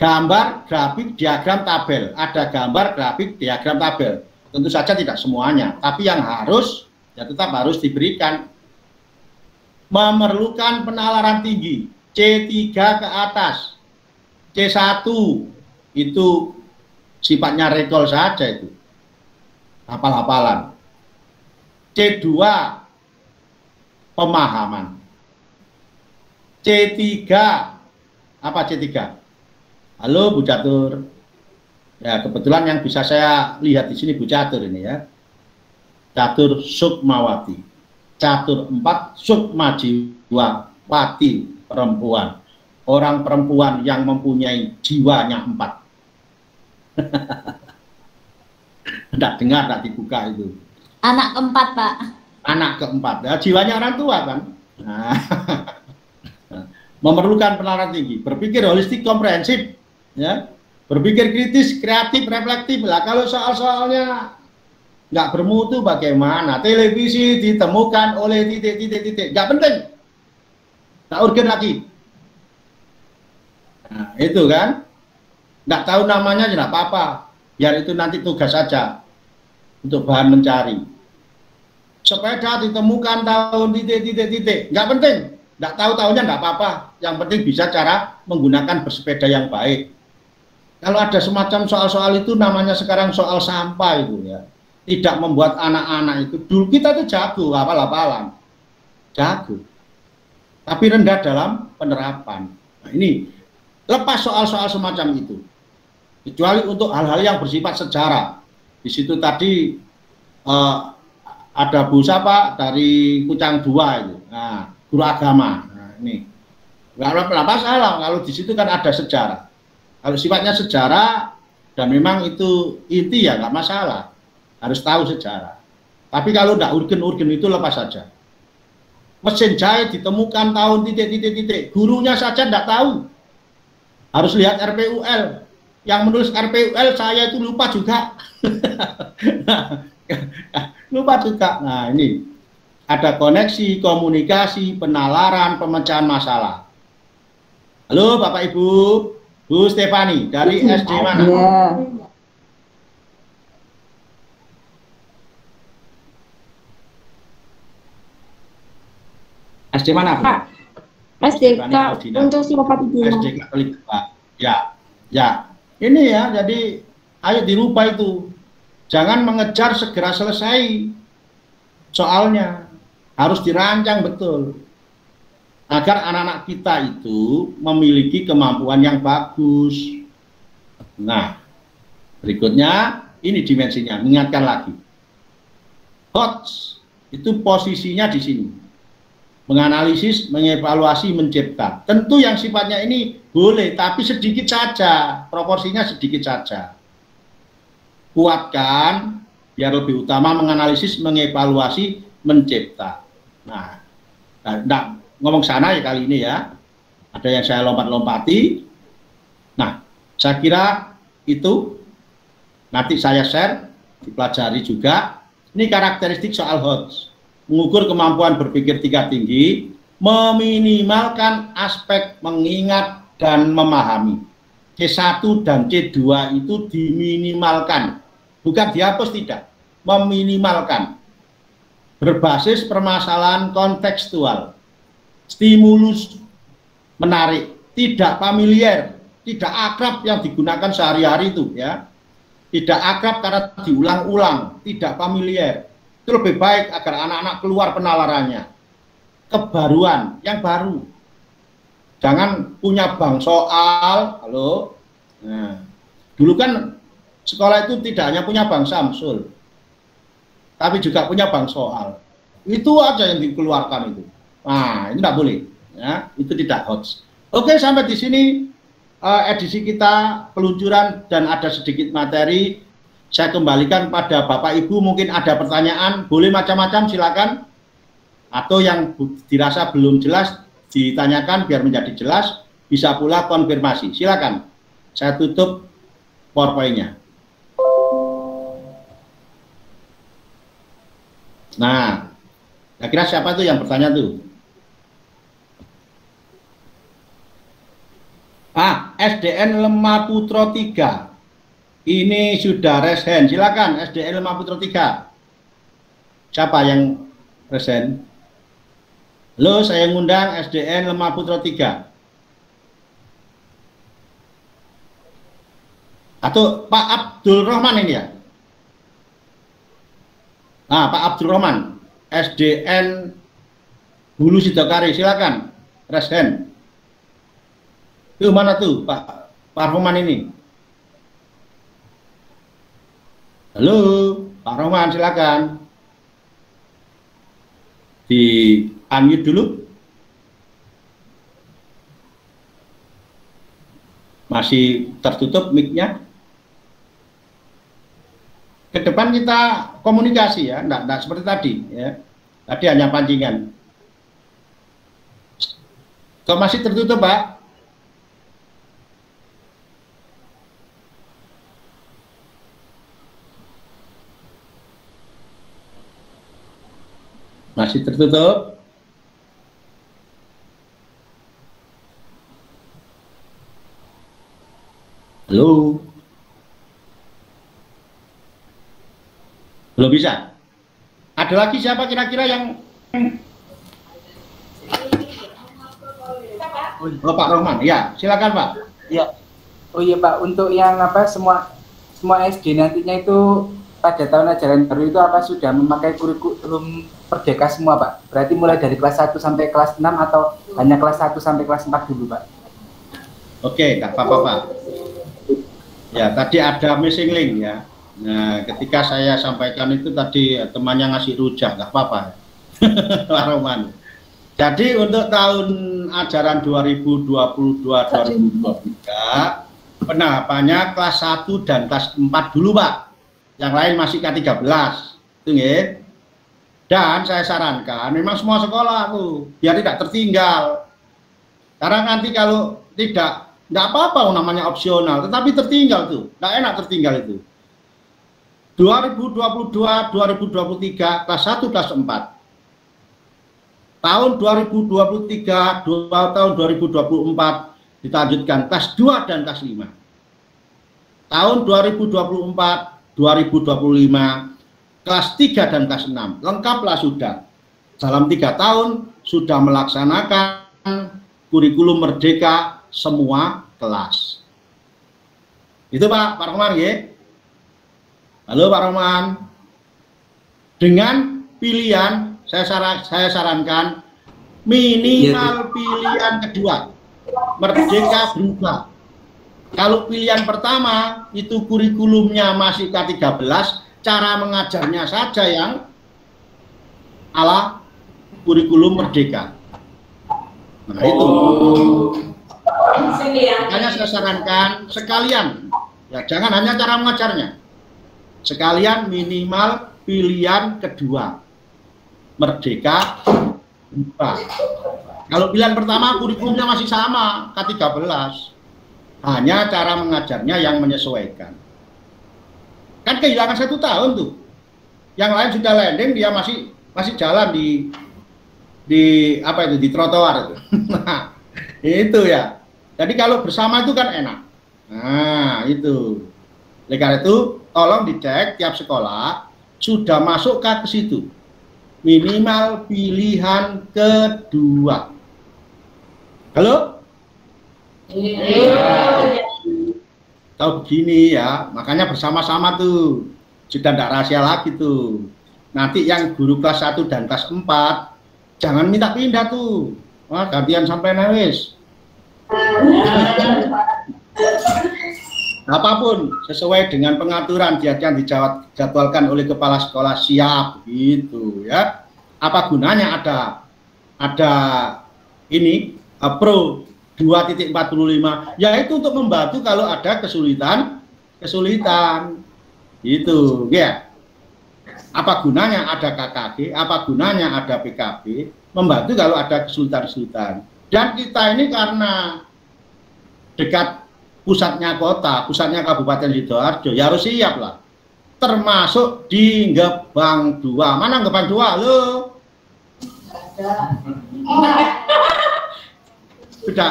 Gambar, grafik, diagram, tabel. Ada gambar, grafik, diagram, tabel. Tentu saja tidak semuanya, tapi yang harus ya tetap harus diberikan. Memerlukan penalaran tinggi, C3 ke atas, C1 itu sifatnya recall saja itu, hafal-hafalan. C2 pemahaman, C3 apa C3? Halo Bu Catur. Ya, kebetulan yang bisa saya lihat di sini Bu Catur ini ya. Catur Sukmawati. Catur 4 Sukmajiwati perempuan. Orang perempuan yang mempunyai jiwanya 4. Tidak dengar, tidak dibuka itu. Anak keempat, Pak. Anak keempat. Ya, jiwanya orang tua kan. Nah, memerlukan penalaran tinggi, berpikir holistik komprehensif, ya. Berpikir kritis, kreatif, reflektif. Lah kalau soal-soalnya nggak bermutu bagaimana? Televisi ditemukan oleh titik. Nggak penting. Nggak urgen lagi. Nah, itu kan. Nggak tahu namanya, nggak apa-apa. Biar itu nanti tugas saja untuk bahan mencari. Sepeda ditemukan tahun titik. Nggak penting. Nggak tahu tahunnya nggak apa-apa. Yang penting bisa cara menggunakan bersepeda yang baik. Kalau ada semacam soal-soal itu namanya sekarang soal sampah itu ya. Tidak membuat anak-anak itu, dulu kita itu jago, hafal-hafalan. Jago. Tapi rendah dalam penerapan. Nah ini, lepas soal-soal semacam itu. Kecuali untuk hal-hal yang bersifat sejarah. Di situ tadi ada Bu siapa dari Kucang 2 itu. Nah, guru agama. Nah, ini. Kenapa salah? Kalau di situ kan ada sejarah. Kalau sifatnya sejarah dan memang itu inti ya nggak masalah, harus tahu sejarah. Tapi kalau nggak urgen itu lepas saja. Mesin jahit ditemukan tahun titik. Gurunya saja nggak tahu. Harus lihat RPUL. Yang menulis RPUL saya itu lupa juga. Lupa juga. Nah ini ada koneksi, komunikasi, penalaran, pemecahan masalah. Halo Bapak Ibu. Bu Stefani, dari SD mana? SD mana, Bu? SD untuk siapa SD Katolik, Pak. Ya. Ini ya, jadi ayo dirubah itu. Jangan mengejar segera selesai soalnya. Harus dirancang betul agar anak-anak kita itu memiliki kemampuan yang bagus. Nah, berikutnya ini dimensinya, mengingatkan lagi. HOTS itu posisinya di sini. Menganalisis, mengevaluasi, mencipta. Tentu yang sifatnya ini boleh, tapi sedikit saja, proporsinya sedikit saja. Kuatkan, biar lebih utama menganalisis, mengevaluasi, mencipta. Nah, ngomong sana ya kali ini ya. Ada yang saya lompat-lompati. Nah, saya kira itu nanti saya share, dipelajari juga. Ini karakteristik soal HOTS. Mengukur kemampuan berpikir tingkat tinggi, meminimalkan aspek mengingat dan memahami. C1 dan C2 itu diminimalkan. Bukan dihapus, tidak. Meminimalkan. Berbasis permasalahan kontekstual. Stimulus menarik, tidak familiar, tidak akrab yang digunakan sehari-hari itu ya. Tidak akrab karena diulang-ulang, tidak familiar. Itu lebih baik agar anak-anak keluar penalarannya. Kebaruan yang baru. Jangan punya bank soal, halo. Nah, dulu kan sekolah itu tidak hanya punya bank Samsul, tapi juga punya bank soal. Itu aja yang dikeluarkan itu. Nah, ini tidak boleh. Ya, itu tidak HOTS. Oke, sampai di sini edisi kita peluncuran dan ada sedikit materi. Saya kembalikan pada Bapak Ibu, mungkin ada pertanyaan, boleh macam-macam silakan. Atau yang dirasa belum jelas ditanyakan biar menjadi jelas, bisa pula konfirmasi. Silakan. Saya tutup PowerPoint-nya. Nah, kira-kira siapa tuh yang bertanya tuh? SDN Lemah Putra 3. Ini sudah raise hand. Silakan SDN Lemah Putra 3. Siapa yang raise hand? Halo, saya ngundang SDN Lemah Putra 3. Atau Pak Abdul Rahman ini ya? Nah, Pak Abdul Rahman, SDN Hulu Sidakari, silakan raise hand. Itu mana tuh Pak Roman ini? Halo, Pak Roman silakan. Di unmute dulu. Masih tertutup mic-nya. Ke depan kita komunikasi ya, enggak seperti tadi ya. Tadi hanya pancingan. Kok masih tertutup, Pak? Masih tertutup. Halo. Belum bisa. Ada lagi siapa kira-kira yang Oh, Pak Rohman. Ya, silakan, Pak. Ya. Oh iya, Pak, untuk yang apa semua SD nantinya itu pada tahun ajaran baru itu apa sudah memakai kurikulum Merdeka semua, Pak? Berarti mulai dari kelas 1 sampai kelas 6 atau hanya kelas 1 sampai kelas 4 dulu, Pak? Oke, enggak apa-apa, Pak. Ya, tadi ada missing link ya. Nah, ketika saya sampaikan itu tadi temannya ngasih rujak, enggak apa-apa. Pak Roman. Jadi untuk tahun ajaran 2022-2023 penerapannya kelas 1 dan kelas 4 dulu, Pak. Yang lain masih K13. Itu nggih. Dan saya sarankan memang semua sekolah tuh biar tidak tertinggal. Karena nanti kalau tidak apa-apa namanya opsional, tetapi tertinggal tuh. Enggak enak tertinggal itu. 2022-2023 kelas 1 kelas 4. Tahun 2023 tahun 2024 dilanjutkan kelas 2 dan kelas 5. Tahun 2024-2025 kelas 3 dan kelas 6. Lengkaplah sudah. Dalam 3 tahun sudah melaksanakan kurikulum merdeka semua kelas. Itu Pak Roman ya. Halo Pak Roman. Dengan pilihan saya sarankan minimal pilihan kedua, Merdeka berubah. Kalau pilihan pertama itu kurikulumnya masih K13, cara mengajarnya saja yang ala kurikulum Merdeka. Nah itu. Makanya saya sarankan sekalian, ya jangan hanya cara mengajarnya, sekalian minimal pilihan kedua, Merdeka berubah. Kalau pilihan pertama kurikulumnya masih sama K13, hanya cara mengajarnya yang menyesuaikan. Kan kehilangan 1 tahun tuh. Yang lain sudah landing, dia masih jalan di apa itu, di trotoar itu. Nah, itu ya. Jadi kalau bersama itu kan enak. Nah, itu. Oleh karena itu, tolong dicek tiap sekolah sudah masuk ke situ. Minimal pilihan kedua. Halo? Tahu begini ya, makanya bersama-sama tuh. Sudah tidak rahasia lagi tuh. Nanti yang guru kelas 1 dan kelas 4 jangan minta pindah tuh. Wah, gantian sampai nawis. Apapun sesuai dengan pengaturan yang dijadwalkan oleh kepala sekolah, siap gitu ya. Apa gunanya ada ini Pro 2.45, yaitu untuk membantu kalau ada kesulitan gitu ya. Apa gunanya ada KKG, apa gunanya ada PKB, membantu kalau ada kesulitan. Dan kita ini karena dekat pusatnya kota, pusatnya Kabupaten Sidoarjo, ya harus siap lah. Termasuk di Gebang 2. Mana Gebang 2? Lo?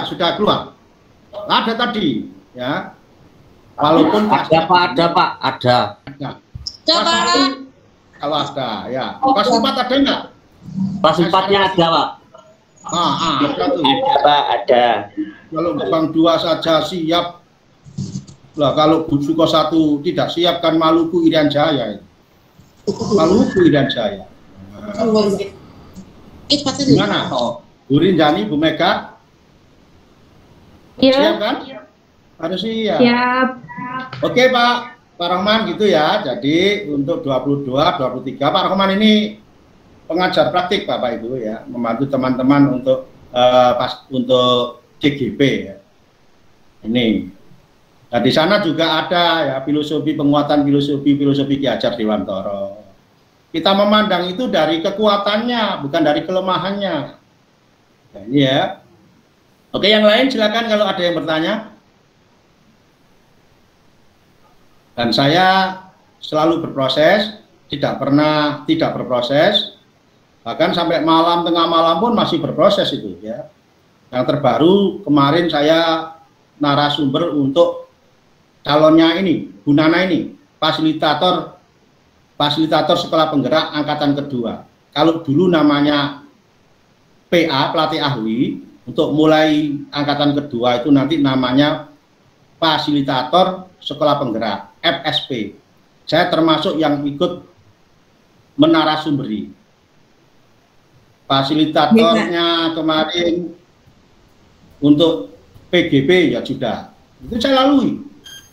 Sudah keluar. Ada tadi, ya. Walaupun ada Pak, ada. Coba. Kalau ada, ya. Kelas 4 ada enggak? Kelas 4-nya ada, Pak. Ada tuh. Ada, Pak, ada. Kalau Gebang 2 saja siap. Lah kalau Busuko 1 tidak siap kan Maluku Irian Jaya. Maluku Irian Jaya. Gimana? Bu Rinjani, Bu Mega? Iya. Siap kan? Harus siap. Siap. Oke Pak Rahman gitu ya. Jadi untuk 22, 23 Pak Rahman ini pengajar praktik Bapak Ibu ya, membantu teman-teman untuk untuk CGP ya. Ini. Nah di sana juga ada ya filosofi penguatan filosofi Ki Hajar Dewantara. Kita memandang itu dari kekuatannya, bukan dari kelemahannya. Nah, ini ya. Oke, yang lain silakan kalau ada yang bertanya. Dan saya selalu berproses, tidak pernah tidak berproses. Bahkan sampai malam, tengah malam pun masih berproses itu ya. Yang terbaru kemarin saya narasumber untuk calonnya ini, Bu Nana ini, fasilitator sekolah penggerak angkatan kedua. Kalau dulu namanya PA, pelatih ahli, untuk mulai angkatan kedua itu nanti namanya fasilitator sekolah penggerak, FSP. Saya termasuk yang ikut menarasumberi. Fasilitatornya kemarin untuk PGB ya sudah, itu saya lalui.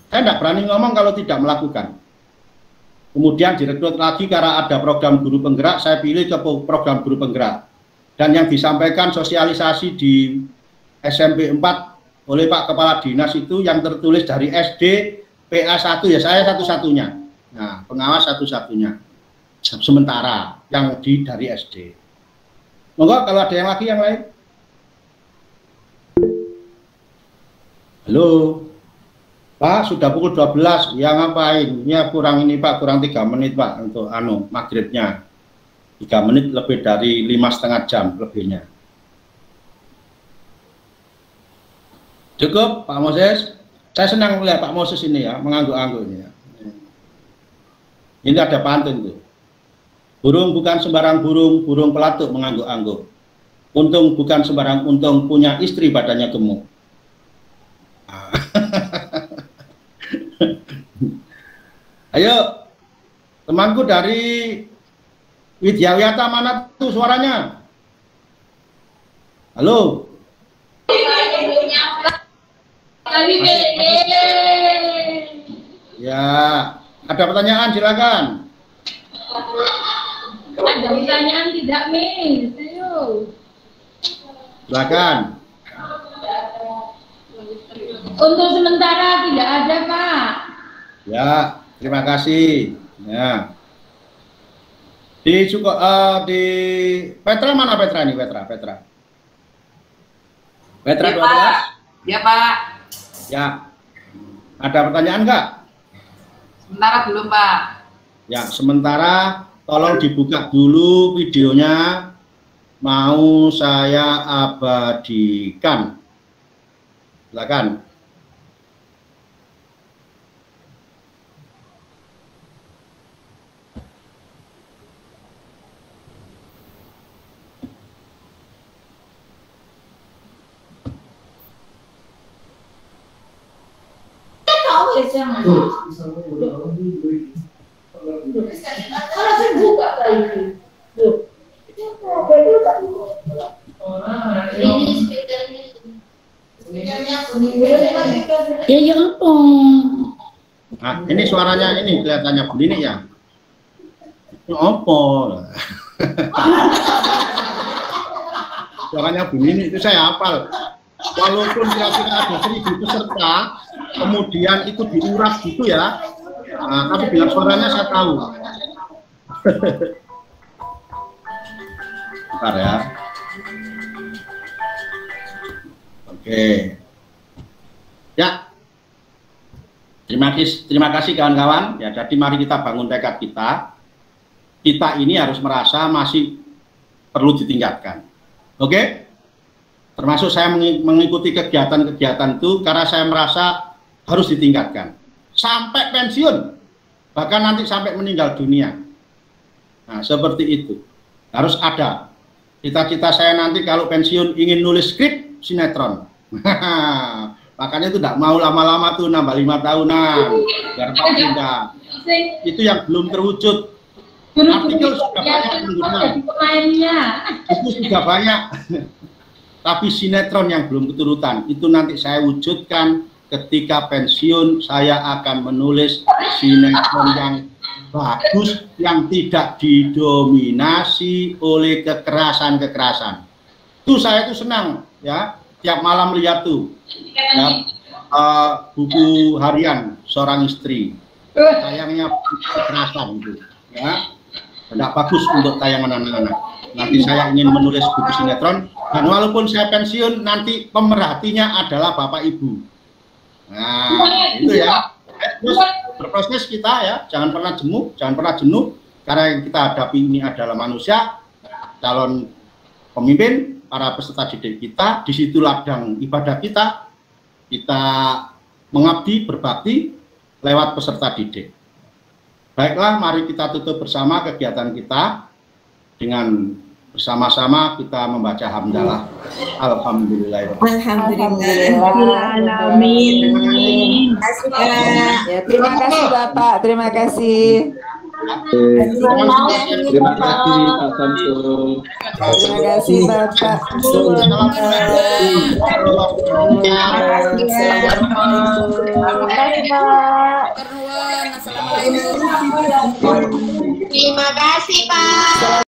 Saya tidak berani ngomong kalau tidak melakukan. Kemudian direkrut lagi karena ada program guru penggerak, saya pilih ke program guru penggerak. Dan yang disampaikan sosialisasi di SMP 4 oleh Pak Kepala Dinas itu yang tertulis dari SD PA1 ya, saya satu-satunya. Nah, pengawas satu-satunya. Sementara yang dari SD. Monggo kalau ada yang lagi yang lain. Halo. Pak, sudah pukul 12, ya ngapain? Ya kurang ini Pak, kurang 3 menit Pak untuk maghribnya. 3 menit lebih dari 5,5 jam lebihnya. Cukup Pak Moses? Saya senang melihat Pak Moses ini ya, mengangguk-angguk ini ya. Ini ada pantun tuh. Burung bukan sembarang burung, burung pelatuk mengangguk-angguk. Untung bukan sembarang untung, punya istri badannya gemuk. Ayo, temanku dari Widyawiyata mana tuh suaranya? Halo. Ya, ada pertanyaan silakan. Ada pertanyaan tidak, Miss? Ayo. Silakan. Untuk sementara tidak ada, Pak. Ya, terima kasih. Ya. Di Petra mana Petra nih, Petra? Petra 12? Ya Pak. Ya. Ada pertanyaan enggak? Sementara belum Pak. Ya, sementara tolong dibuka dulu videonya. Mau saya abadikan. Silakan. Ya apa? Nah, ini suaranya ini kelihatannya begini ya. Ini apa? Suaranya begini itu saya hafal. Walaupun kira-kira ada 1000 peserta, kemudian itu diuras gitu ya. Nah, tapi biar suaranya saya tahu. Bentar ya. Oke. Ya. Terima kasih kawan-kawan. Ya, jadi mari kita bangun tekad kita. Kita ini harus merasa masih perlu ditingkatkan. Oke? Termasuk saya mengikuti kegiatan-kegiatan itu karena saya merasa harus ditingkatkan. Sampai pensiun. Bahkan nanti sampai meninggal dunia. Nah, seperti itu. Harus ada. Cita-cita saya nanti kalau pensiun ingin nulis skrip sinetron. Makanya itu tidak mau lama-lama tuh nambah 5 tahunan. Biar tahu enggak. Itu yang belum terwujud. Artikel sudah banyak penggunanya. Itu sudah banyak. Tapi sinetron yang belum keturutan itu nanti saya wujudkan ketika pensiun. Saya akan menulis sinetron yang bagus, yang tidak didominasi oleh kekerasan-kekerasan. Itu saya tuh senang ya, tiap malam lihat tuh ya, buku harian seorang istri, sayangnya kekerasan itu ya, tidak bagus untuk tayangan anak-anak. Nanti saya ingin menulis buku sinetron, dan walaupun saya pensiun nanti pemerhatinya adalah bapak ibu. Nah itu ya, terus berproses kita ya, jangan pernah jenuh, karena yang kita hadapi ini adalah manusia, calon pemimpin, para peserta didik kita, di situ ladang ibadah kita mengabdi, berbakti lewat peserta didik. Baiklah, mari kita tutup bersama kegiatan kita dengan bersama-sama kita membaca hamdalah. Alhamdulillah. Alhamdulillahirrahmanirrahim. Terima kasih Bapak, terima kasih. Terima kasih Pak Samsul. Terima kasih Bapak. Terima kasih Pak.